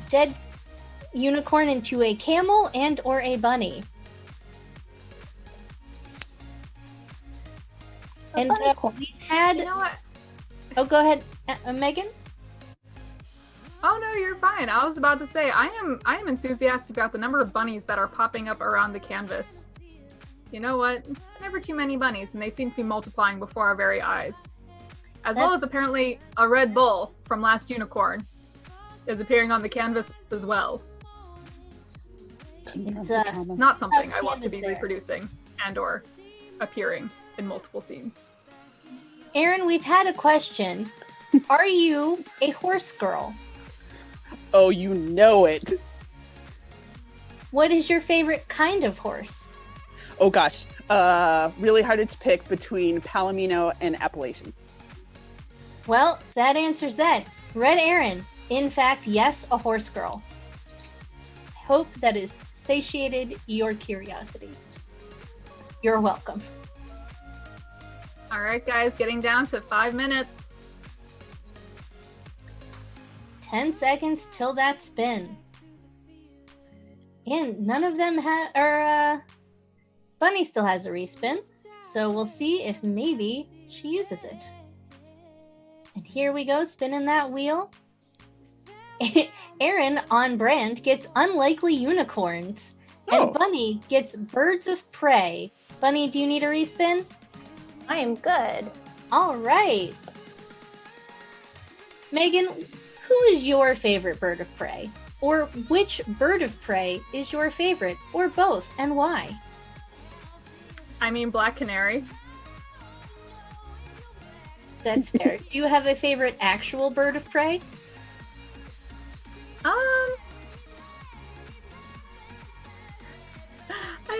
dead unicorn into a camel and or a bunny. And we've had... You know what? Oh, go ahead, Megan. Oh no, you're fine. I was about to say I am enthusiastic about the number of bunnies that are popping up around the canvas. You know what? Never too many bunnies, and they seem to be multiplying before our very eyes. As well as apparently a Red Bull from Last Unicorn is appearing on the canvas as well. It's Not something I want to be there. reproducing and or appearing in multiple scenes. Erin, we've had a question. Are you a horse girl? Oh, you know it. What is your favorite kind of horse? Oh gosh, really hard to pick between Palomino and Appalachian. Well, that answers that. Red Erin, in fact, yes, a horse girl. I hope that has satiated your curiosity. You're welcome. All right, guys, getting down to 5 minutes. 10 seconds till that spin. And none of them Bunny still has a respin, so we'll see if maybe she uses it. And here we go, spinning that wheel. Erin, on brand, gets unlikely unicorns. Oh. And Bunny gets birds of prey. Bunny, do you need a respin? I am good. All right. Megan, who is your favorite bird of prey? Or which bird of prey is your favorite? Or both, and why? I mean, Black Canary. That's fair. Do you have a favorite actual bird of prey? I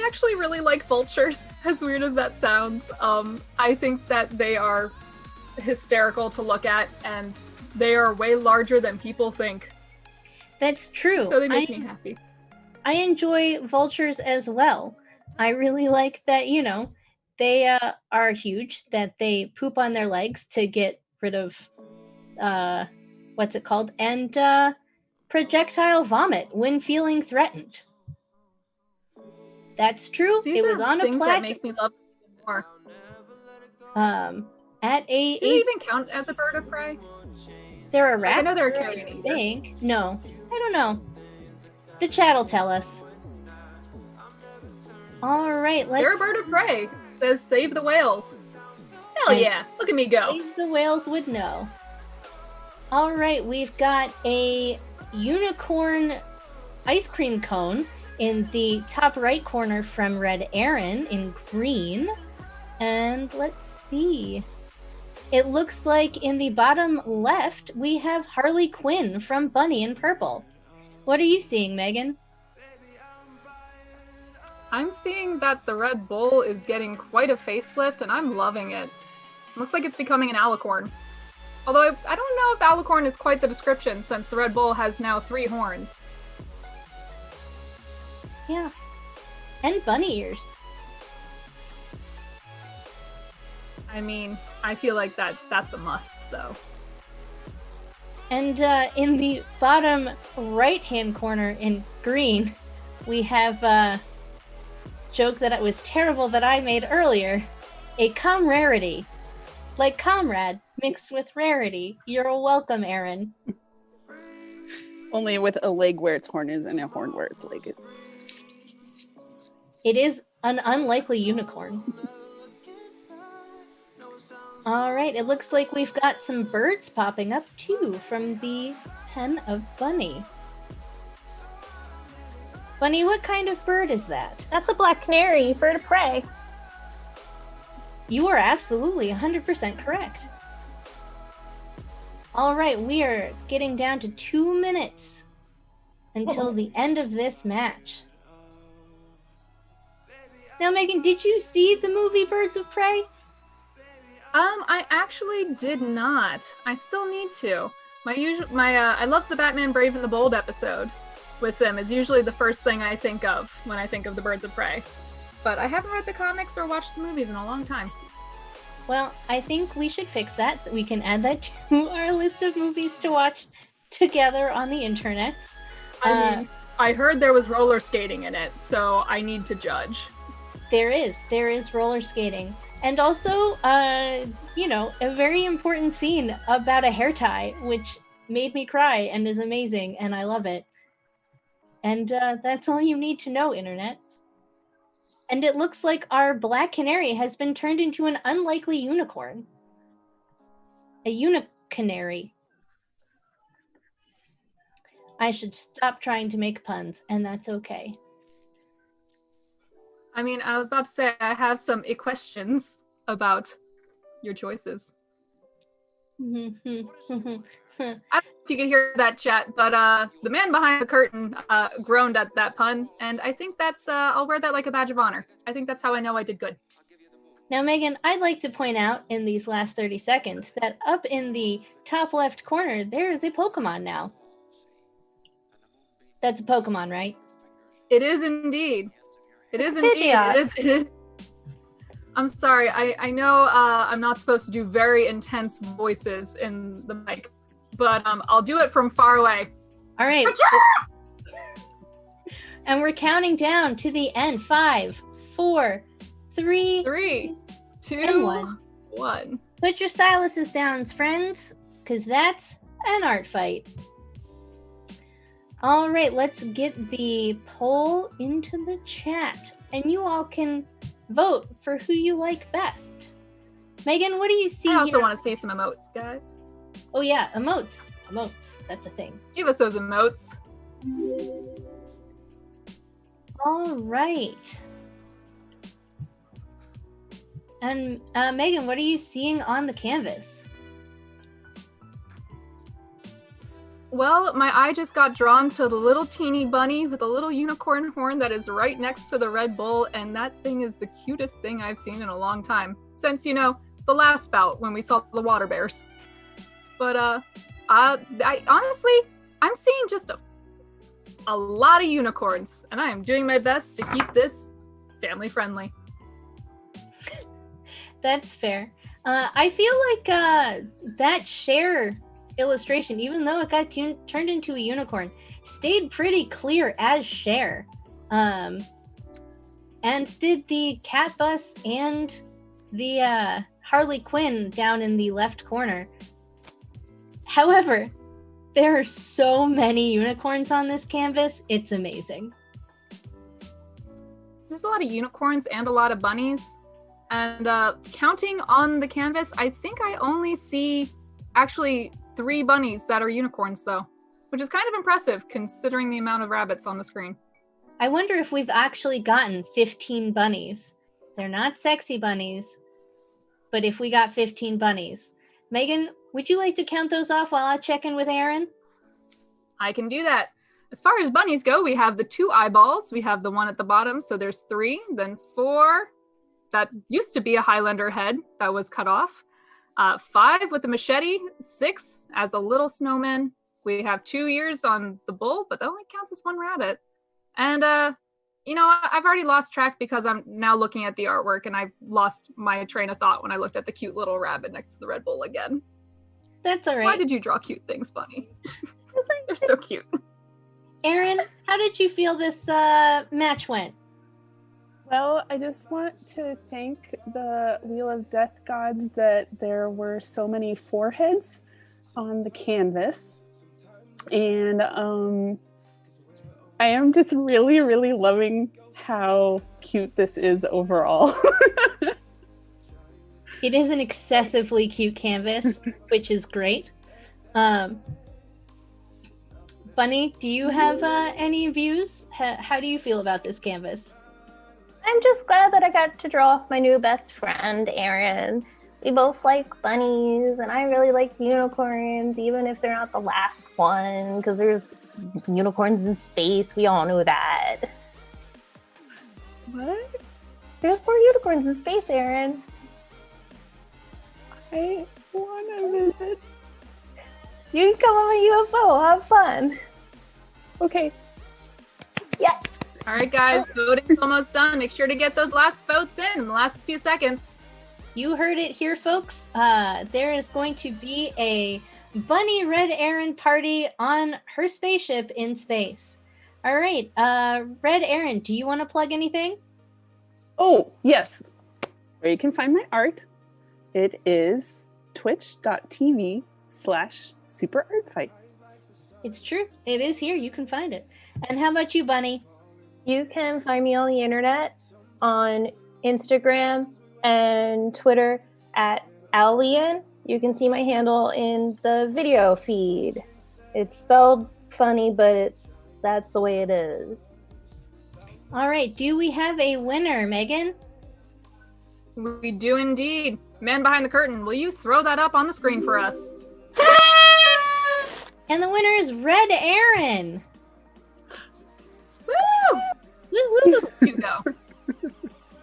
actually really like vultures, as weird as that sounds. I think that they are hysterical to look at, and they are way larger than people think. That's true. So they make me happy. I enjoy vultures as well. I really like that, they are huge, that they poop on their legs to get rid of, what's it called? And projectile vomit when feeling threatened. That's true. These it was are on a things plaque. that make me love them more. At a... Do they even count as a bird of prey? They're a Like, I rat. know they're a I carrion eater. think. No, I don't know. The chat will tell us. All right, let's They're a bird of prey. It says save the whales. Hell yeah! Look at me go. Save the whales would know. All right, we've got a unicorn ice cream cone in the top right corner from Red Erin in green. And let's see. It looks like in the bottom left, we have Harley Quinn from Bunny in purple. What are you seeing, Megan? I'm seeing that the Red Bull is getting quite a facelift, and I'm loving it. Looks like it's becoming an alicorn. Although I don't know if alicorn is quite the description, since the Red Bull has now 3 horns. Yeah. And bunny ears. I mean, I feel like that's a must, though. And in the bottom right-hand corner in green, we have a joke that it was terrible that I made earlier. A comrarity. Like comrade, mixed with rarity. You're welcome, Erin. Only with a leg where its horn is and a horn where its leg is. It is an unlikely unicorn. All right, it looks like we've got some birds popping up too from the pen of Bunny. Bunny, what kind of bird is that? That's a black canary, bird of prey. You are absolutely 100% correct. All right, we are getting down to 2 minutes until the end of this match. Now, Megan, did you see the movie Birds of Prey? I actually did not. I still need to. I love the Batman Brave and the Bold episode with them. Is usually the first thing I think of when I think of the Birds of Prey. But I haven't read the comics or watched the movies in a long time. Well, I think we should fix that. We can add that to our list of movies to watch together on the internet. I mean, I heard there was roller skating in it, so I need to judge. There is roller skating. And also, a very important scene about a hair tie, which made me cry and is amazing, and I love it. And that's all you need to know, Internet. And it looks like our black canary has been turned into an unlikely unicorn. A unicanary. I should stop trying to make puns, and that's okay. I mean, I was about to say I have some questions about your choices. I don't know if you can hear that, chat, but the man behind the curtain groaned at that pun, and I think that's, I'll wear that like a badge of honor. I think that's how I know I did good. Now, Megan, I'd like to point out in these last 30 seconds that up in the top left corner, there is a Pokemon now. That's a Pokemon, right? It is indeed. It is It's indeed. It is. I'm sorry. I know I'm not supposed to do very intense voices in the mic, but I'll do it from far away. All right. And we're counting down to the end. 5, 4, 3, 3, 2, and 1. Put your styluses down, friends, because that's an art fight. All right, let's get the poll into the chat, and you all can vote for who you like best. Megan, what do you see I also here? want to see some emotes, guys. Oh yeah, emotes. Emotes, that's a thing. Give us those emotes. All right. And Megan, what are you seeing on the canvas? Well, my eye just got drawn to the little teeny bunny with a little unicorn horn that is right next to the Red Bull, and that thing is the cutest thing I've seen in a long time. Since, the last bout when we saw the water bears. But, I honestly, I'm seeing just a lot of unicorns, and I am doing my best to keep this family friendly. That's fair. I feel like that Cher illustration, even though it got turned into a unicorn, stayed pretty clear as Cher. And did the cat bus and the Harley Quinn down in the left corner. However, there are so many unicorns on this canvas, it's amazing. there's a lot of unicorns and a lot of bunnies. And counting on the canvas, I think I only see actually 3 bunnies that are unicorns though, which is kind of impressive considering the amount of rabbits on the screen. I wonder if we've actually gotten 15 bunnies. They're not sexy bunnies, but if we got 15 bunnies. Megan, would you like to count those off while I check in with Erin? I can do that. As far as bunnies go, we have the 2 eyeballs. We have the one at the bottom, so there's 3, then 4. That used to be a Highlander head that was cut off. 5 with the machete, 6 as a little snowman. We have 2 ears on the bull, but that only counts as 1 rabbit. And, I've already lost track because I'm now looking at the artwork and I lost my train of thought when I looked at the cute little rabbit next to the Red Bull again. That's all right. Why did you draw cute things, Bunny? They're so cute. Erin, how did you feel this match went? Well, I just want to thank the Wheel of Death gods that there were so many foreheads on the canvas. And I am just really, really loving how cute this is overall. It is an excessively cute canvas, which is great. Bunny, do you have any views? How do you feel about this canvas? I'm just glad that I got to draw my new best friend, Erin. We both like bunnies, and I really like unicorns, even if they're not the last one, because there's unicorns in space. We all know that. What? There's 4 unicorns in space, Erin. I want to visit. You can come on a UFO. Have fun. Okay. Yes. All right, guys, voting's almost done. Make sure to get those last votes in the last few seconds. You heard it here, folks. There is going to be a Bunny Red Erin party on her spaceship in space. All right, Red Erin, do you want to plug anything? Oh, yes. Where you can find my art. It is twitch.tv/superartfight. It's true. It is here. You can find it. And how about you, Bunny? You can find me on the internet on Instagram and Twitter at Alien. You can see my handle in the video feed. It's spelled funny, but that's the way it is. All right. Do we have a winner, Megan? We do indeed. Man behind the curtain, will you throw that up on the screen for us? And the winner is Red Erin. Woo! Woo woo! You go.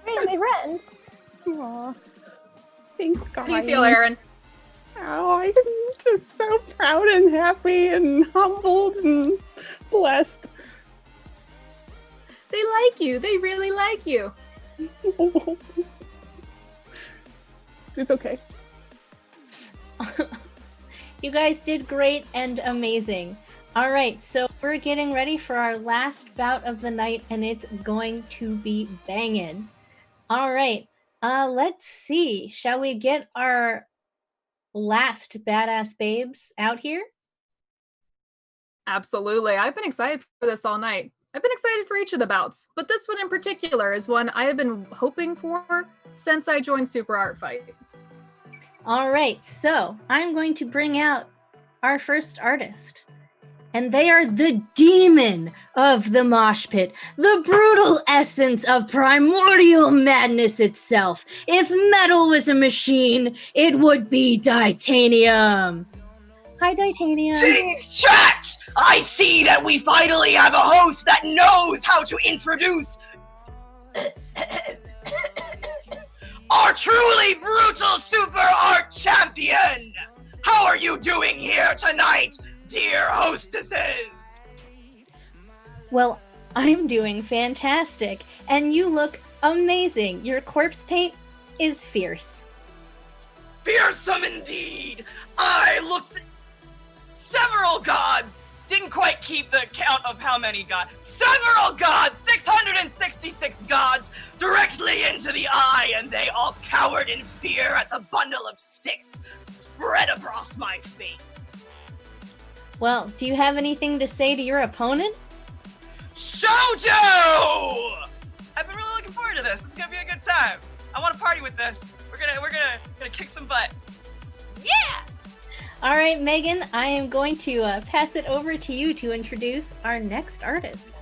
Hey, my friend. Aw. Thanks, guys. How do you feel, Erin? Oh, I'm just so proud and happy and humbled and blessed. They like you. They really like you. It's okay. You guys did great and amazing. All right, so we're getting ready for our last bout of the night, and it's going to be banging. All right, let's see. Shall we get our last badass babes out here? Absolutely. I've been excited for this all night. I've been excited for each of the bouts, but this one in particular is one I have been hoping for since I joined Super Art Fight. All right, so I'm going to bring out our first artist. And they are the demon of the mosh pit, the brutal essence of primordial madness itself. If metal was a machine, it would be DIETANIUM. Hi, DIETANIUM. Ting chat! I see that we finally have a host that knows how to introduce our truly brutal super art champion! How are you doing here tonight, dear hostesses? Well, I'm doing fantastic, and you look amazing. Your corpse paint is fierce. Fearsome indeed! I looked several gods! Didn't quite keep the count of how many gods. Several gods! 666 gods! Directly into the eye, and they all cowered in fear at the bundle of sticks spread across my face. Well, do you have anything to say to your opponent? Shoujo! I've been really looking time. I want to party with this. We're gonna kick some butt. Yeah! All right, Megan, I am going to pass it over to you to introduce our next artist.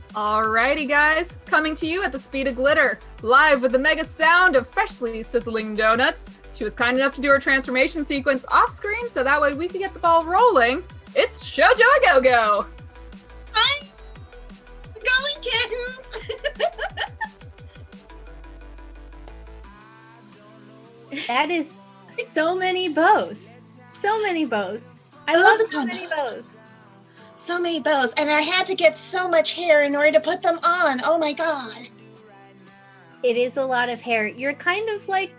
Alrighty, guys, coming to you at the speed of glitter, live with the mega sound of freshly sizzling donuts. She was kind enough to do her transformation sequence off screen, so that way we could get the ball rolling. It's Shoujo a Go-Go! Hi! Going kittens! That is so many bows. So many bows. I love so many bows. So many bows, and I had to get so much hair in order to put them on. Oh my god. It is a lot of hair. You're kind of like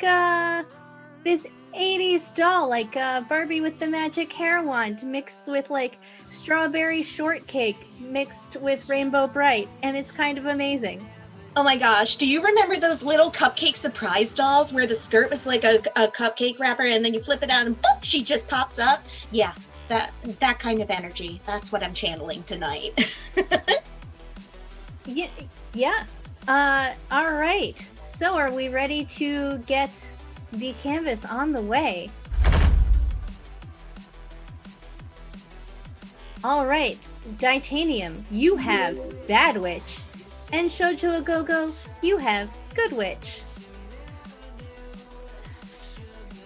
this 80s doll, like Barbie with the magic hair wand, mixed with like strawberry shortcake, mixed with Rainbow Bright, and it's kind of amazing. Oh my gosh, do you remember those little cupcake surprise dolls where the skirt was like a cupcake wrapper and then you flip it out and boop, she just pops up? Yeah, that kind of energy. That's what I'm channeling tonight. Yeah. All right. So are we ready to get the canvas on the way? All right. DIETANIUM, you have Bad Witch. And Shoujo a Go-Go, you have Good Witch.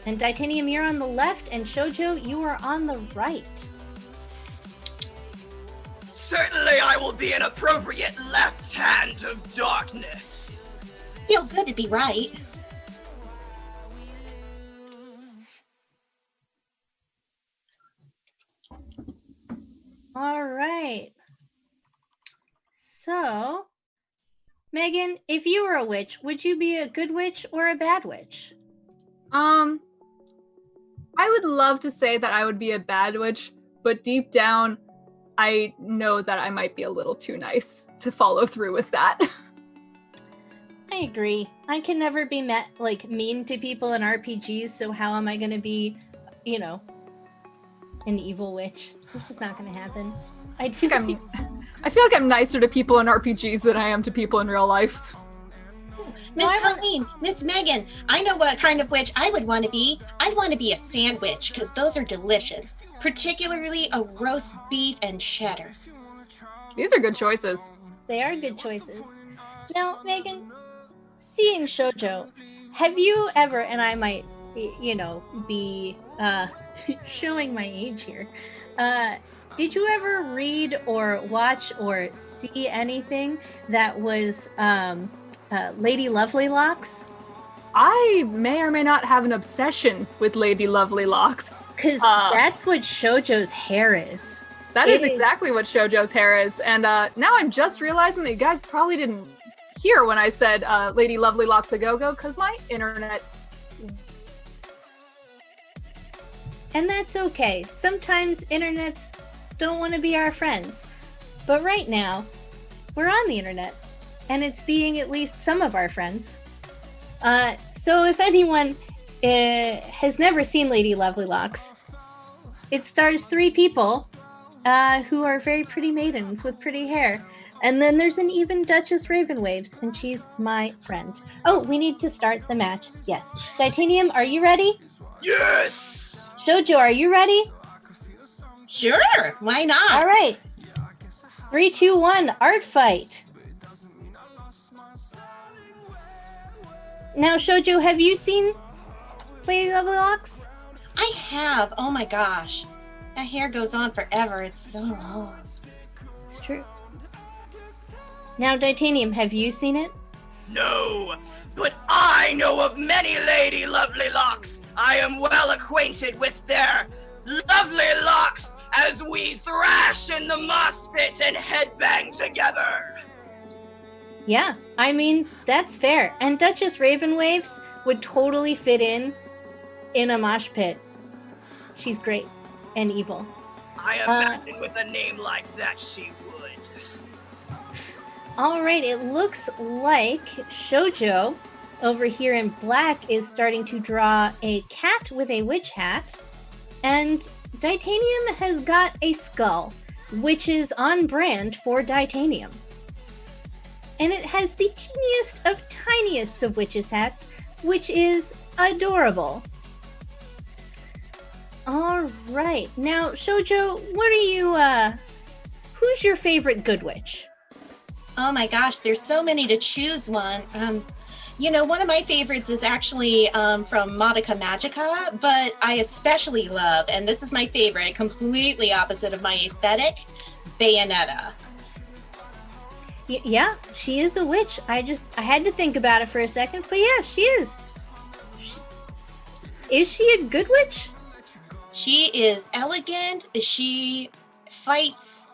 And DIETANIUM, you're on the left, and Shoujo, you are on the right. Certainly I will be an appropriate left hand of darkness. Feel good to be right. All right. So, Megan, if you were a witch, would you be a good witch or a bad witch? I would love to say that I would be a bad witch, but deep down, I know that I might be a little too nice to follow through with that. I agree. I can never be mean to people in RPGs, so how am I going to be, an evil witch? This is not going to happen. I feel like I'm nicer to people in RPGs than I am to people in real life. Miss Colleen, Miss Megan, I know what kind of witch I would want to be. I'd want to be a sandwich because those are delicious, particularly a roast beef and cheddar. These are good choices. They are good choices. Now, Megan, seeing Shoujo, have you ever, and I might, be showing my age here, did you ever read or watch or see anything that was Lady Lovelylocks? I may or may not have an obsession with Lady Lovelylocks. Because that's what Shoujo's hair is. That is exactly what Shoujo's hair is. And now I'm just realizing that you guys probably didn't hear when I said Lady Lovelylocks a Go-Go, because my internet... And that's okay. Sometimes internets don't want to be our friends. But right now, we're on the internet, and it's being at least some of our friends. So if anyone has never seen Lady Lovelylocks, it stars 3 people who are very pretty maidens with pretty hair. And then there's an even Duchess Ravenwaves, and she's my friend. Oh, we need to start the match. Yes. DIETANIUM, are you ready? Yes! Shoujo, are you ready? Sure, why not? All right. 3, 2, 1, art fight. Now, Shoujo, have you seen Lady Lovelylocks? I have. Oh my gosh. That hair goes on forever. It's so long. It's true. Now, DIETANIUM, have you seen it? No, but I know of many Lady Lovelylocks. I am well acquainted with their lovely locks as we thrash in the moss pit and headbang together. Yeah, I mean, that's fair. And Duchess Ravenwaves would totally fit in a mosh pit. She's great and evil. I imagine with a name like that she would. All right, it looks like Shoujo over here in black is starting to draw a cat with a witch hat, and DIETANIUM has got a skull, which is on brand for DIETANIUM. and it has the teeniest of tiniest of witches' hats, which is adorable. All right, now Shoujo, what are you? Who's your favorite good witch? Oh my gosh, there's so many to choose one. One of my favorites is actually from Modica Magica, but I especially love, and this is my favorite, completely opposite of my aesthetic, Bayonetta. Yeah, she is a witch. I had to think about it for a second, but yeah, she is. Is she a good witch? She is elegant. She fights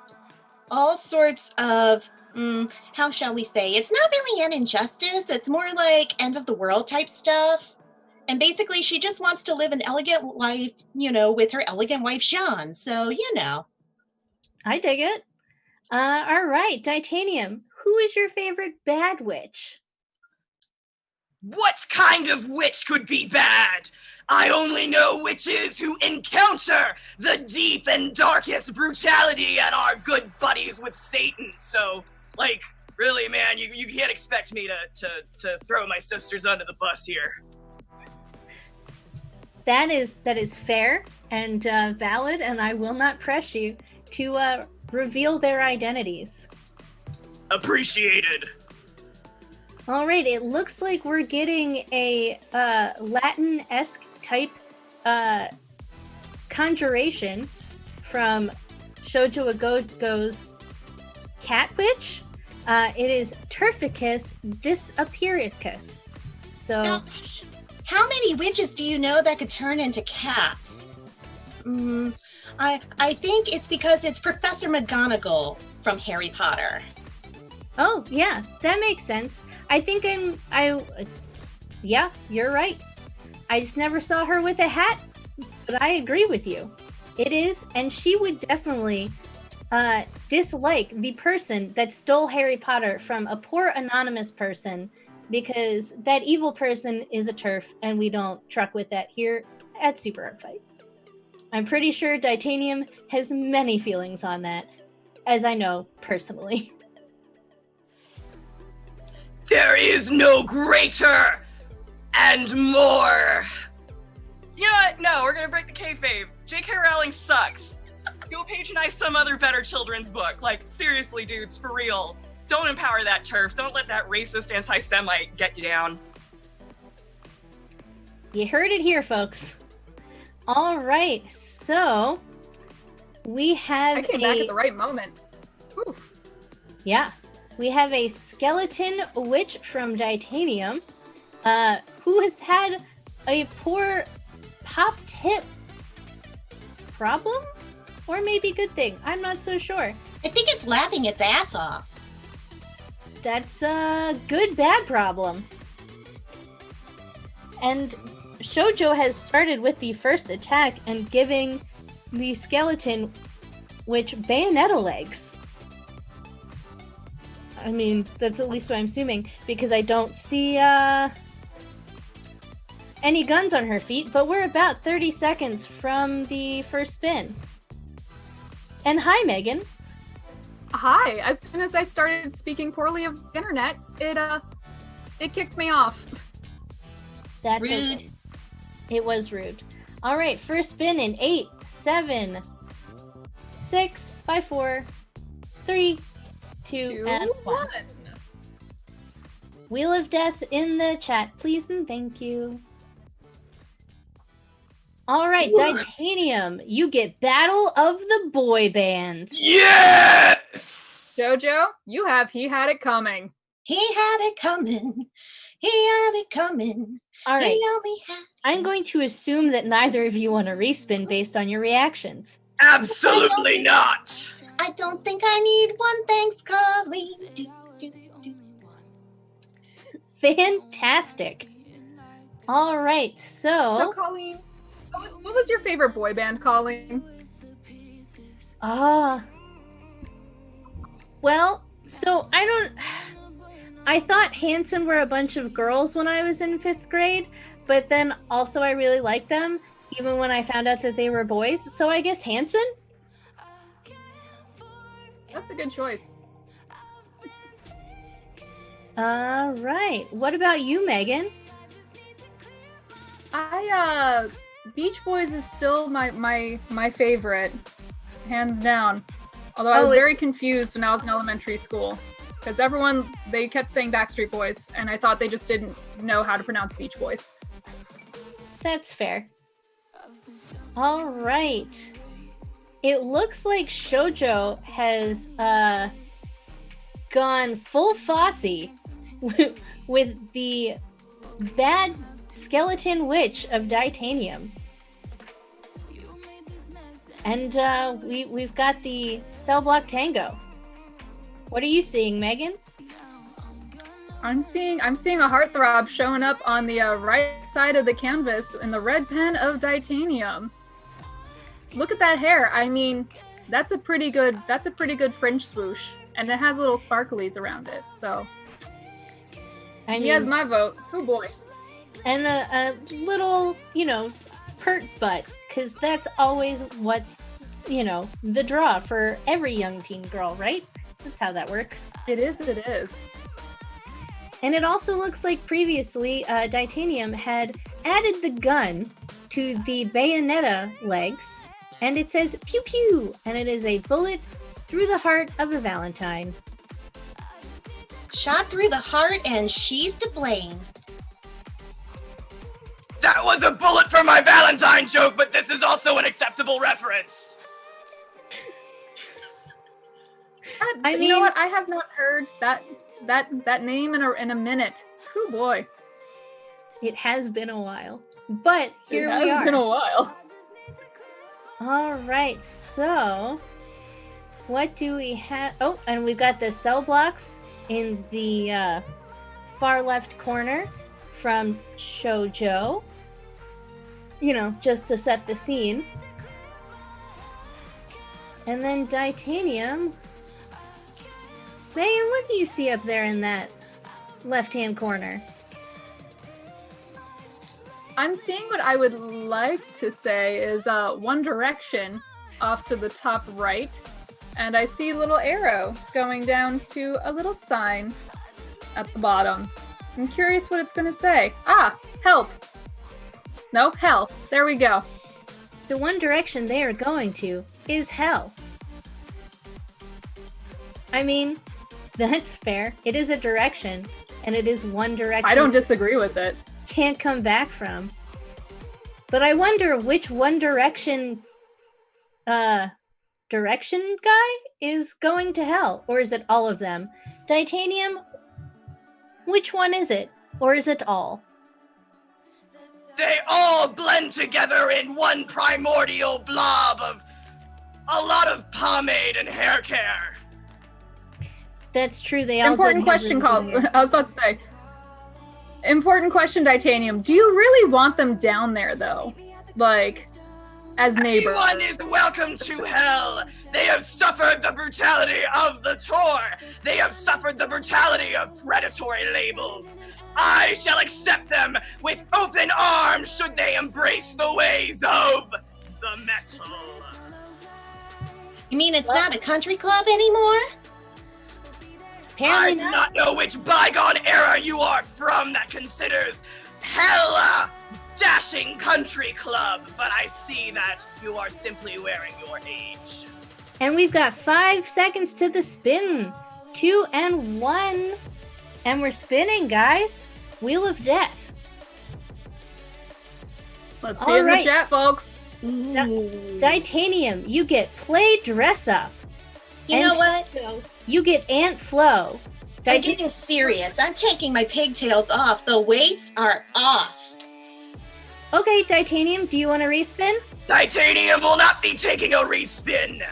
all sorts of, how shall we say? It's not really an injustice. It's more like end of the world type stuff. And basically, she just wants to live an elegant life, with her elegant wife, Jean. So, I dig it. All right, DIETANIUM, who is your favorite bad witch? What kind of witch could be bad? I only know witches who encounter the deep and darkest brutality and are good buddies with Satan. So, really, man, you can't expect me to throw my sisters under the bus here. That is fair and valid, and I will not press you to reveal their identities. Appreciated. All right, it looks like we're getting a Latin-esque type conjuration from Shoujo Agogo's cat witch. It is Turficus Disappearicus. So, now, how many witches do you know that could turn into cats? I think it's because it's Professor McGonagall from Harry Potter. Oh, yeah, that makes sense. I think yeah, you're right. I just never saw her with a hat, but I agree with you. It is, and she would definitely dislike the person that stole Harry Potter from a poor anonymous person, because that evil person is a TERF, and we don't truck with that here at Super Art Fight. I'm pretty sure DIETANIUM has many feelings on that, as I know personally. There is no greater and more. You know what? No, we're gonna break the kayfabe. J.K. Rowling sucks. Go patronize some other better children's book. Seriously, dudes, for real. Don't empower that TERF. Don't let that racist anti-Semite get you down. You heard it here, folks. All right, so we have I came back at the right moment. Oof. Yeah, we have a skeleton witch from DIETANIUM who has had a poor popped hip problem, or maybe good thing. I'm not so sure. I think it's laughing its ass off. That's a good bad problem. And Shoujo has started with the first attack and giving the skeleton witch Bayonetta legs. I mean, that's at least what I'm assuming, because I don't see any guns on her feet, but we're about 30 seconds from the first spin. And hi, Megan. Hi. As soon as I started speaking poorly of the internet, it kicked me off. That's Rude. Okay. It was rude. All right, first spin in 8, 7, 6, 5, 4, 3, 2, and 1. Wheel of Death in the chat, please and thank you. All right, DIETANIUM, you get Battle of the Boy Bands. Yes! Jojo, you have He Had It Coming. He had it coming. He had it coming. All right, He only had... I'm going to assume that neither of you want to respin based on your reactions. Absolutely not! I don't think I need one, thanks, Colleen. Fantastic. All right, So, Colleen, what was your favorite boy band, Colleen? Well, so I thought Hanson were a bunch of girls when I was in 5th grade, but then also I really liked them, even when I found out that they were boys. So I guess Hanson? That's a good choice. All right. What about you, Megan? Beach Boys is still my favorite, hands down. Although I was Oh, very confused when I was in elementary school, because they kept saying Backstreet Boys, and I thought they just didn't know how to pronounce Beach Boys. That's fair. All right. It looks like Shoujo has gone full Fosse with the bad skeleton witch of DIETANIUM. And we've got the cell block tango. What are you seeing, Megan? I'm seeing a heartthrob showing up on the right side of the canvas in the red pen of DIETANIUM. Look at that hair. I mean, that's a pretty good fringe swoosh, and it has little sparklies around it. So he has my vote. Oh boy. And a little, pert butt, because that's always what's, the draw for every young teen girl, right? That's how that works. It is. And it also looks like previously DIETANIUM had added the gun to the bayonetta legs, and it says pew pew, and it is a bullet through the heart of a Valentine. Shot through the heart, and she's to blame. That was a bullet for my Valentine joke, but this is also an acceptable reference. You know what? I have not heard that name in a minute. Oh boy. It has been a while, but here we are. It has been a while. All right, so what do we have? Oh, and we've got the cell blocks in the far left corner from Shoujo. Just to set the scene. And then DIETANIUM. Megan, what do you see up there in that left-hand corner? I'm seeing what I would like to say is One Direction off to the top right. And I see a little arrow going down to a little sign at the bottom. I'm curious what it's going to say. Help. No, hell. There we go. The one direction they are going to is hell. I mean, that's fair. It is a direction, and it is one direction. I don't disagree with it. Can't come back from. But I wonder which One Direction direction guy is going to hell, or is it all of them? DIETANIUM, which one is it? Or is it all? They all blend together in one primordial blob of a lot of pomade and hair care. That's true. They all Important question, I was about to say. Important question, DIETANIUM. Do you really want them down there, though? Like, as neighbors? Everyone is welcome to hell. They have suffered the brutality of the tour. They have suffered the brutality of predatory labels. I shall accept them with open arms should they embrace the ways of the metal. You mean it's not a country club anymore? Apparently I do not know which bygone era you are from that considers hell a dashing country club, but I see that you are simply wearing your age. And we've got 5 seconds to the spin. 2 and 1. And we're spinning, guys. Wheel of Death. Let's see it in the chat, folks. DIETANIUM, you get play dress up. You know what? You get Ant Flow. I'm getting serious. I'm taking my pigtails off. The weights are off. Okay, DIETANIUM, do you want to respin? DIETANIUM will not be taking a respin.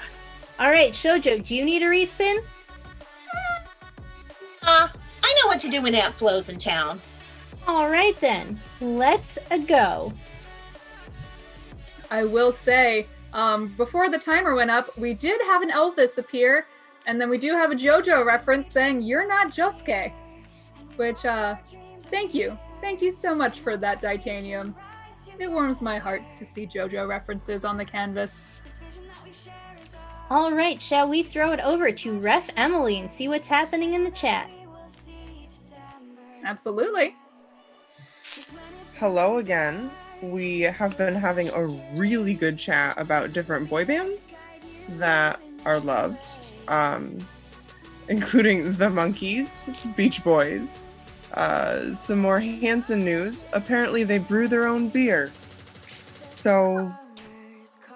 All right, Shoujo, do you need a respin? I know what to do when Ant Flo's in town. All right, then. Let's go. I will say, before the timer went up, we did have an Elvis appear, and then we do have a JoJo reference saying, "You're not Josuke," which, thank you. Thank you so much for that, DIETANIUM. It warms my heart to see JoJo references on the canvas. All right, shall we throw it over to Ref Emily and see what's happening in the chat? Absolutely. Hello again. We have been having a really good chat about different boy bands that are loved, including the Monkees, Beach Boys, some more Hanson news. Apparently they brew their own beer. So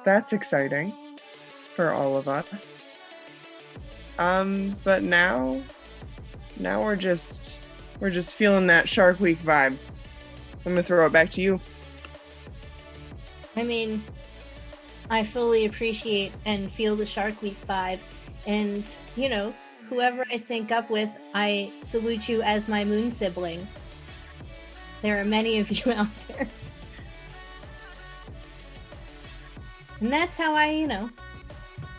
that's exciting for all of us. But now we're just feeling that Shark Week vibe. I'm gonna throw it back to you. I mean, I fully appreciate and feel the Shark Week vibe. And, you know, whoever I sync up with, I salute you as my moon sibling. There are many of you out there. And that's how I,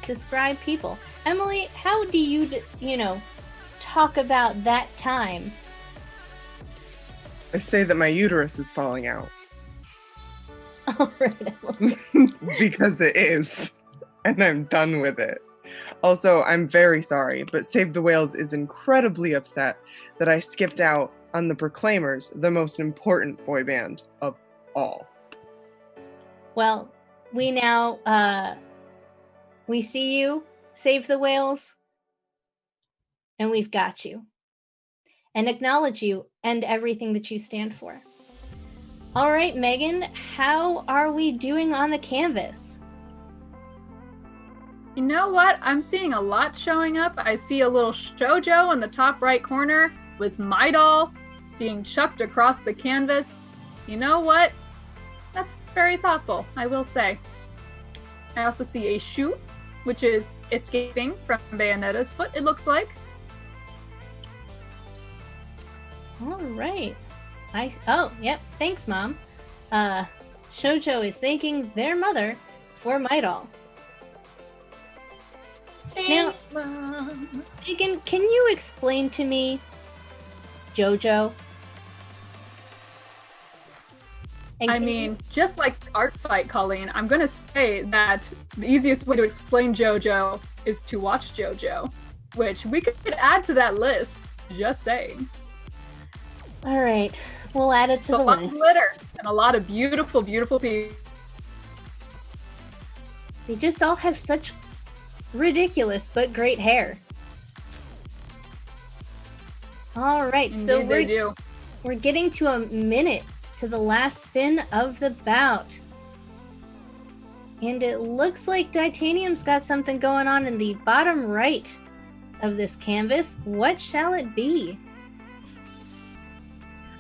describe people. Emily, how do you, talk about that time? I say that my uterus is falling out. All right, Emily. Because it is. And I'm done with it. Also, I'm very sorry, but Save the Whales is incredibly upset that I skipped out on the Proclaimers, the most important boy band of all. Well, we now, we see you, Save the Whales, and we've got you. And acknowledge you and everything that you stand for. All right, Megan, how are we doing on the canvas? You know what? I'm seeing a lot showing up. I see a little Shoujo in the top right corner with my doll being chucked across the canvas. You know what? That's very thoughtful, I will say. I also see a Shu, which is escaping from Bayonetta's foot, it looks like. All right. Yep. Thanks, Mom. Shoujo is thanking their mother for my doll. Thanks, Mom. Megan, can you explain to me Jojo? And just like Art Fight, Colleen, I'm going to say that the easiest way to explain JoJo is to watch JoJo, which we could add to that list. Just saying. All right, we'll add it to the list. A lot of glitter and a lot of beautiful, beautiful people. They just all have such ridiculous but great hair. All right, so we're getting to a minute to the last spin of the bout. And it looks like DIETANIUM's got something going on in the bottom right of this canvas. What shall it be?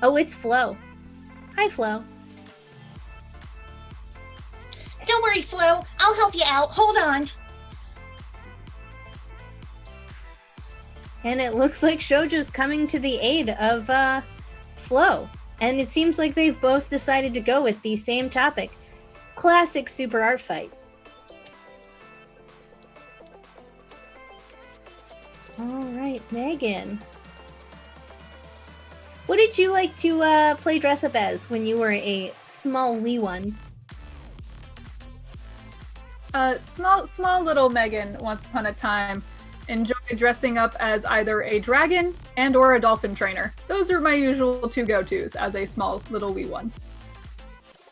Oh, it's Flo. Hi, Flo. Don't worry, Flo. I'll help you out. Hold on. And it looks like Shoujo's coming to the aid of Flo. And it seems like they've both decided to go with the same topic. Classic Super Art Fight. All right, Megan. What did you like to play dress up as when you were a small wee one? Small little Megan, once upon a time, enjoyed dressing up as either a dragon and or a dolphin trainer. Those are my usual two go-tos as a small little wee one.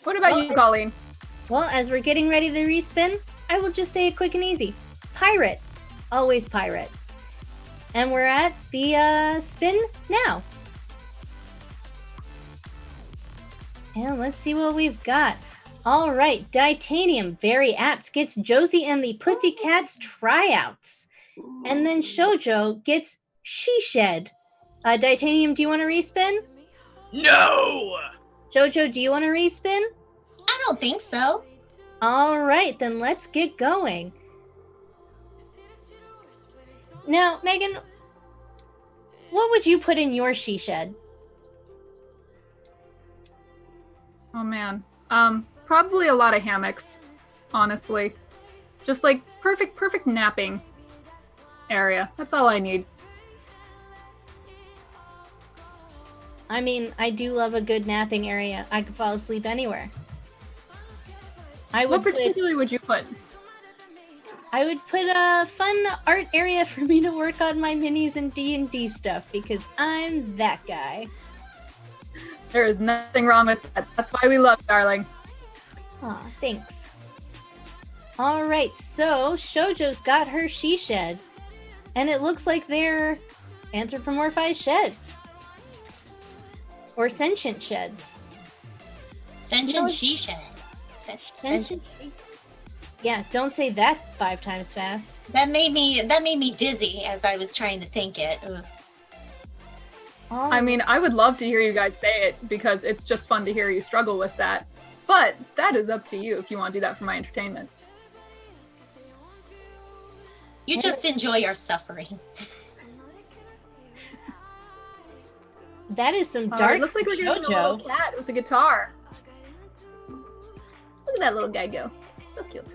What about you, Colleen? Well, as we're getting ready to respin, I will just say it quick and easy. Pirate. Always pirate. And we're at the spin now. And let's see what we've got. All right, DIETANIUM, very apt, gets Josie and the Pussycats tryouts. And then Shoujo gets She Shed. DIETANIUM, do you want to respin? No! Shoujo, do you want to respin? I don't think so. All right, then let's get going. Now, Megan, what would you put in your She Shed? Oh man. Probably a lot of hammocks, honestly. Just like perfect napping area. That's all I need. I mean, I do love a good napping area. I could fall asleep anywhere. What particularly would you put? I would put a fun art area for me to work on my minis and D&D stuff because I'm that guy. There is nothing wrong with that. That's why we love you, darling. Aw, thanks. All right, so Shoujo's got her she shed, and it looks like they're anthropomorphized sheds. Or sentient sheds. Sentient she shed. Sentient. Yeah, don't say that 5 times fast. That made me dizzy as I was trying to think it. Ugh. I mean, I would love to hear you guys say it because it's just fun to hear you struggle with that. But that is up to you if you want to do that for my entertainment. You just enjoy our suffering. That is some It dark looks like we're getting a little cat with a guitar. Look at that little guy go. So cute.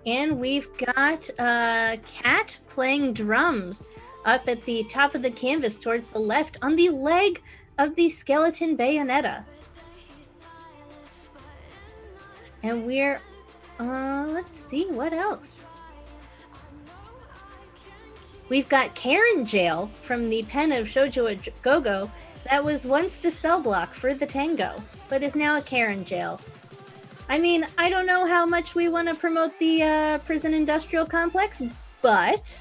And we've got a cat playing drums up at the top of the canvas towards the left on the leg of the skeleton bayonetta. And we're, let's see, what else? We've got Karen Jail from the pen of Shoujo a Go-Go that was once the cell block for the tango, but is now a Karen Jail. I mean, I don't know how much we want to promote the prison industrial complex, but,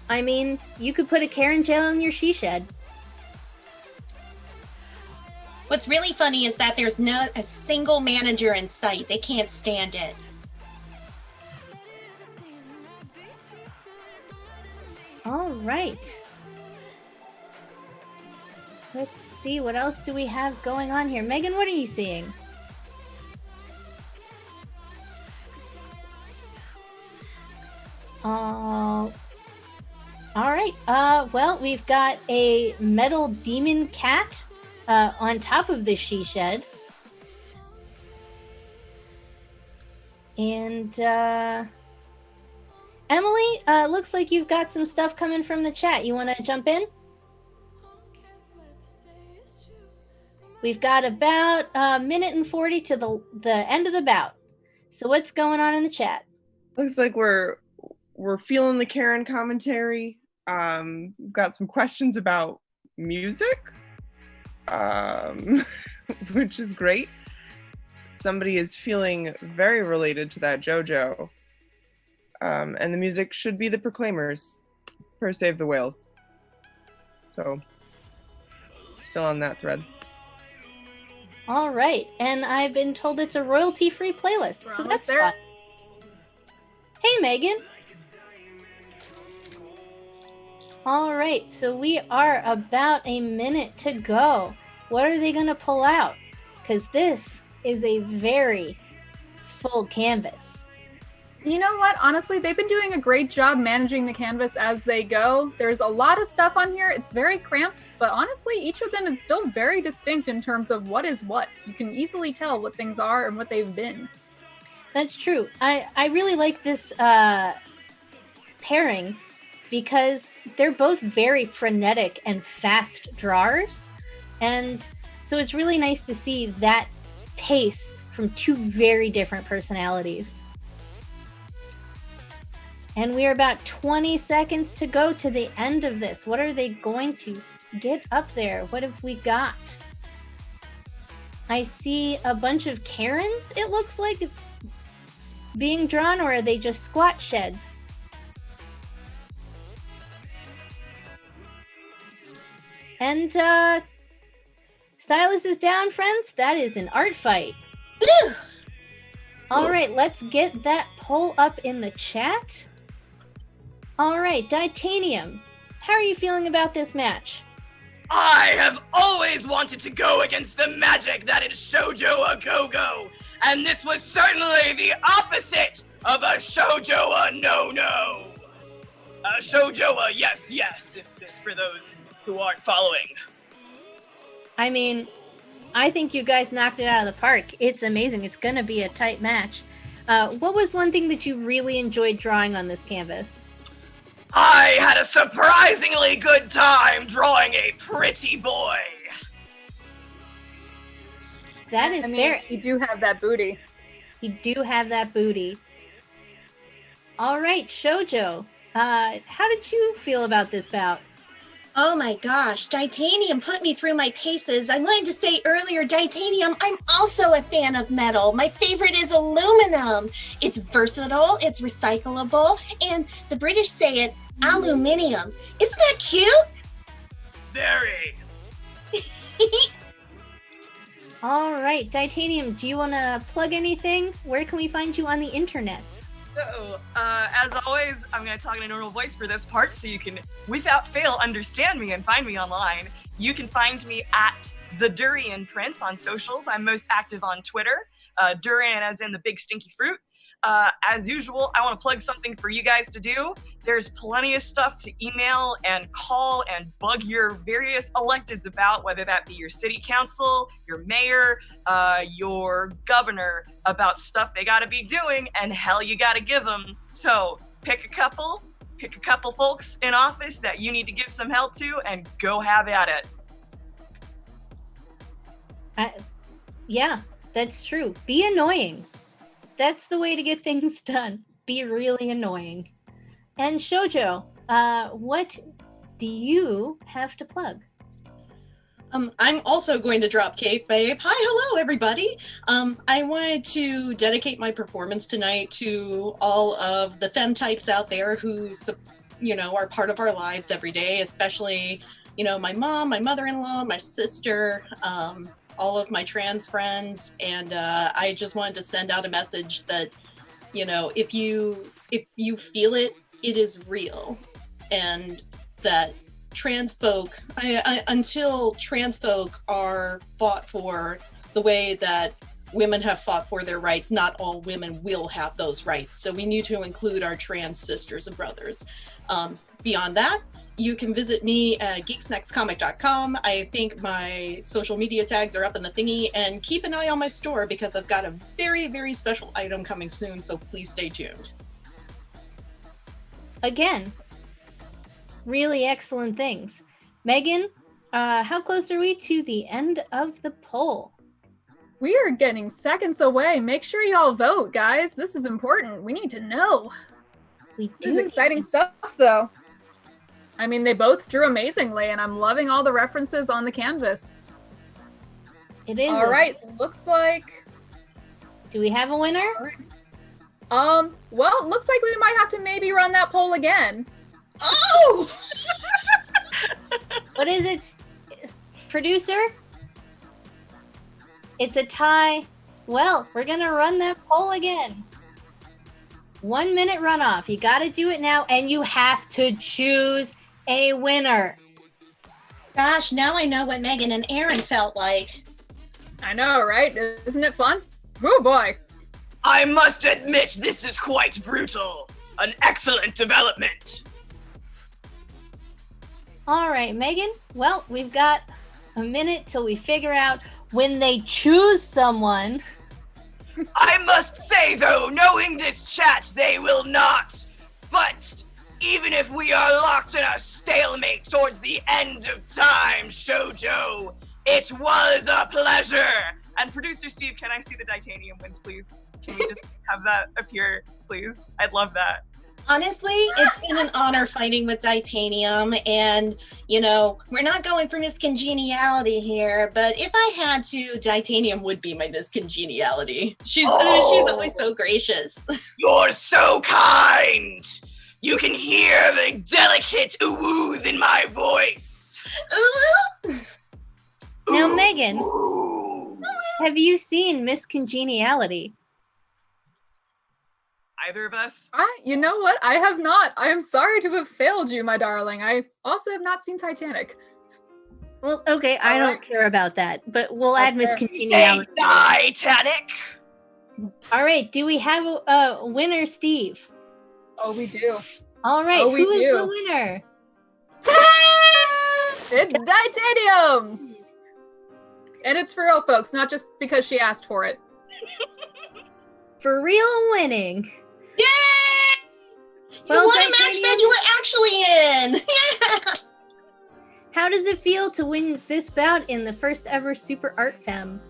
I mean, you could put a Karen Jail in your she shed. What's really funny is that there's not a single manager in sight. They can't stand it. All right. Let's see, what else do we have going on here? Megan, what are you seeing? All right. Well, we've got a metal demon cat on top of the she shed. And Emily, looks like you've got some stuff coming from the chat. You want to jump in? We've got about a minute and 40 to the end of the bout. So what's going on in the chat? Looks like we're feeling the Karen commentary. We've got some questions about music, which is great. Somebody is feeling very related to that JoJo. And the music should be the Proclaimers for Save the Whales. So, still on that thread. All right, and I've been told it's a royalty-free playlist, so that's fun. Hey, Megan. All right, so we are about a minute to go. What are they going to pull out? Because this is a very full canvas. You know what? Honestly, they've been doing a great job managing the canvas as they go. There's a lot of stuff on here. It's very cramped, but honestly, each of them is still very distinct in terms of what is what. You can easily tell what things are and what they've been. That's true. I really like this pairing because they're both very frenetic and fast drawers. And so it's really nice to see that pace from two very different personalities. And we're about 20 seconds to go to the end of this. What are they going to get up there? What have we got? I see a bunch of Karens, it looks like, being drawn, or are they just squat sheds? And stylus is down, friends. That is an art fight. All right, let's get that poll up in the chat. All right, DIETANIUM, how are you feeling about this match? I have always wanted to go against the magic that is Shoujo a Go-Go, and this was certainly the opposite of a Shoujo a no-no. A Shoujo a yes, if for those who aren't following. I mean, I think you guys knocked it out of the park. It's amazing. It's going to be a tight match. What was one thing that you really enjoyed drawing on this canvas? I had a surprisingly good time drawing a pretty boy. That is fair. You do have that booty. You do have that booty. All right, Shoujo. How did you feel about this bout? Oh my gosh, DIETANIUM put me through my paces. I wanted to say earlier, DIETANIUM, I'm also a fan of metal. My favorite is aluminum. It's versatile, it's recyclable, and the British say it, aluminium. Isn't that cute? Very. All right, DIETANIUM, do you want to plug anything? Where can we find you on the internets? So, as always, I'm going to talk in a normal voice for this part so you can, without fail, understand me and find me online. You can find me at The Durian Prince on socials. I'm most active on Twitter. Durian as in the big stinky fruit. As usual, I want to plug something for you guys to do. There's plenty of stuff to email and call and bug your various electeds about, whether that be your city council, your mayor, your governor, about stuff they got to be doing, and hell, you got to give them. So pick a couple folks in office that you need to give some help to, and go have at it. Yeah, that's true. Be annoying. That's the way to get things done. Be really annoying. And Shoujo, what do you have to plug? I'm also going to drop kayfabe. Hi, hello, everybody. I wanted to dedicate my performance tonight to all of the femme types out there who, are part of our lives every day, especially, my mom, my mother-in-law, my sister, all of my trans friends. And I just wanted to send out a message that, if you feel it, it is real. And that trans folk, until trans folk are fought for the way that women have fought for their rights, not all women will have those rights. So we need to include our trans sisters and brothers. Beyond that, you can visit me at geeksnextcomic.com. I think my social media tags are up in the thingy, and keep an eye on my store because I've got a very, very special item coming soon, so please stay tuned. Again, really excellent things. Megan, how close are we to the end of the poll? We are getting seconds away. Make sure y'all vote, guys. This is important. We need to know. We This do. is exciting stuff, though. I mean, they both drew amazingly, and I'm loving all the references on the canvas. It is. All right, looks like... Do we have a winner? Well, it looks like we might have to maybe run that poll again. Oh! What is it, producer? It's a tie. Well, we're gonna run that poll again. 1 minute runoff. You gotta do it now, and you have to choose a winner. Gosh, now I know what Megan and Erin felt like. I know, right? Isn't it fun? Oh boy. I must admit, this is quite brutal. An excellent development. All right, Megan. Well, we've got a minute till we figure out when they choose someone. I must say, though, knowing this chat, they will not. But even if we are locked in a stalemate towards the end of time, Shoujo, it was a pleasure. And producer Steve, can I see the DIETANIUM wins, please? Can we just have that appear, please? I'd love that. Honestly, it's been an honor fighting with DIETANIUM, and we're not going for Miss Congeniality here, but if I had to, DIETANIUM would be my Miss Congeniality. She's always so gracious. You're so kind. You can hear the delicate oohs in my voice. Now, Megan, have you seen Miss Congeniality? Either of us? You know what? I have not. I am sorry to have failed you, my darling. I also have not seen Titanic. Well, okay, I don't care about that, but we'll That's add Miss fair. Congeniality. Titanic. All right, do we have a winner, Steve? Oh, we do. All right, Oh, we who is do. the winner? It's DIETANIUM! And it's for real, folks, not just because she asked for it. For real winning. Yay! Well, You won a match that you were actually in! Yeah! How does it feel to win this bout in the first ever Super Art Femme?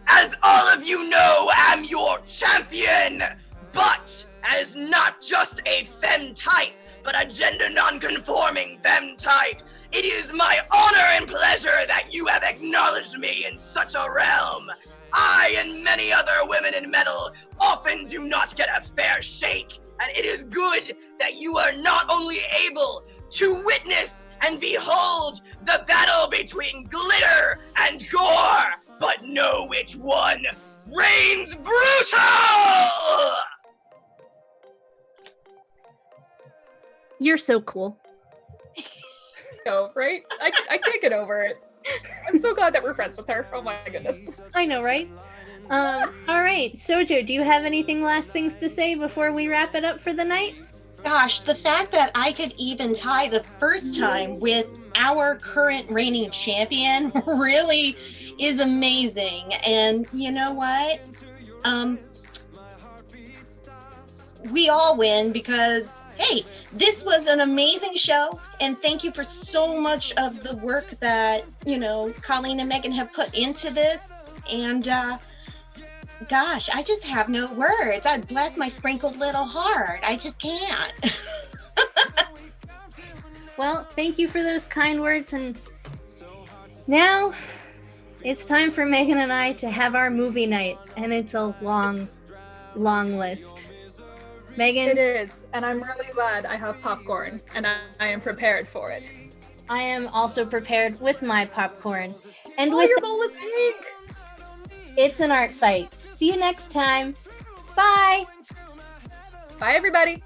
As all of you know, am your champion. But as not just a femme type, but a gender non-conforming femme type. It is my honor and pleasure that you have acknowledged me in such a realm. I and many other women in metal often do not get a fair shake, and it is good that you are not only able to witness and behold the battle between glitter and gore, but know which one reigns brutal! You're so cool. No, right? I can't get over it. I'm so glad that we're friends with her. Oh my goodness. I know, right? All right, Shoujo, do you have anything last things to say before we wrap it up for the night? Gosh, the fact that I could even tie the first time with our current reigning champion really is amazing. And you know what? We all win because, hey, this was an amazing show. And thank you for so much of the work that, Colleen and Megan have put into this. And gosh, I just have no words. God bless my sprinkled little heart. I just can't. Well, thank you for those kind words. And now it's time for Megan and I to have our movie night. And it's a long, long list. Megan? It is, and I'm really glad I have popcorn, and I am prepared for it. I am also prepared with my popcorn. And with your bowl is pink! It's an art fight. See you next time. Bye! Bye, everybody!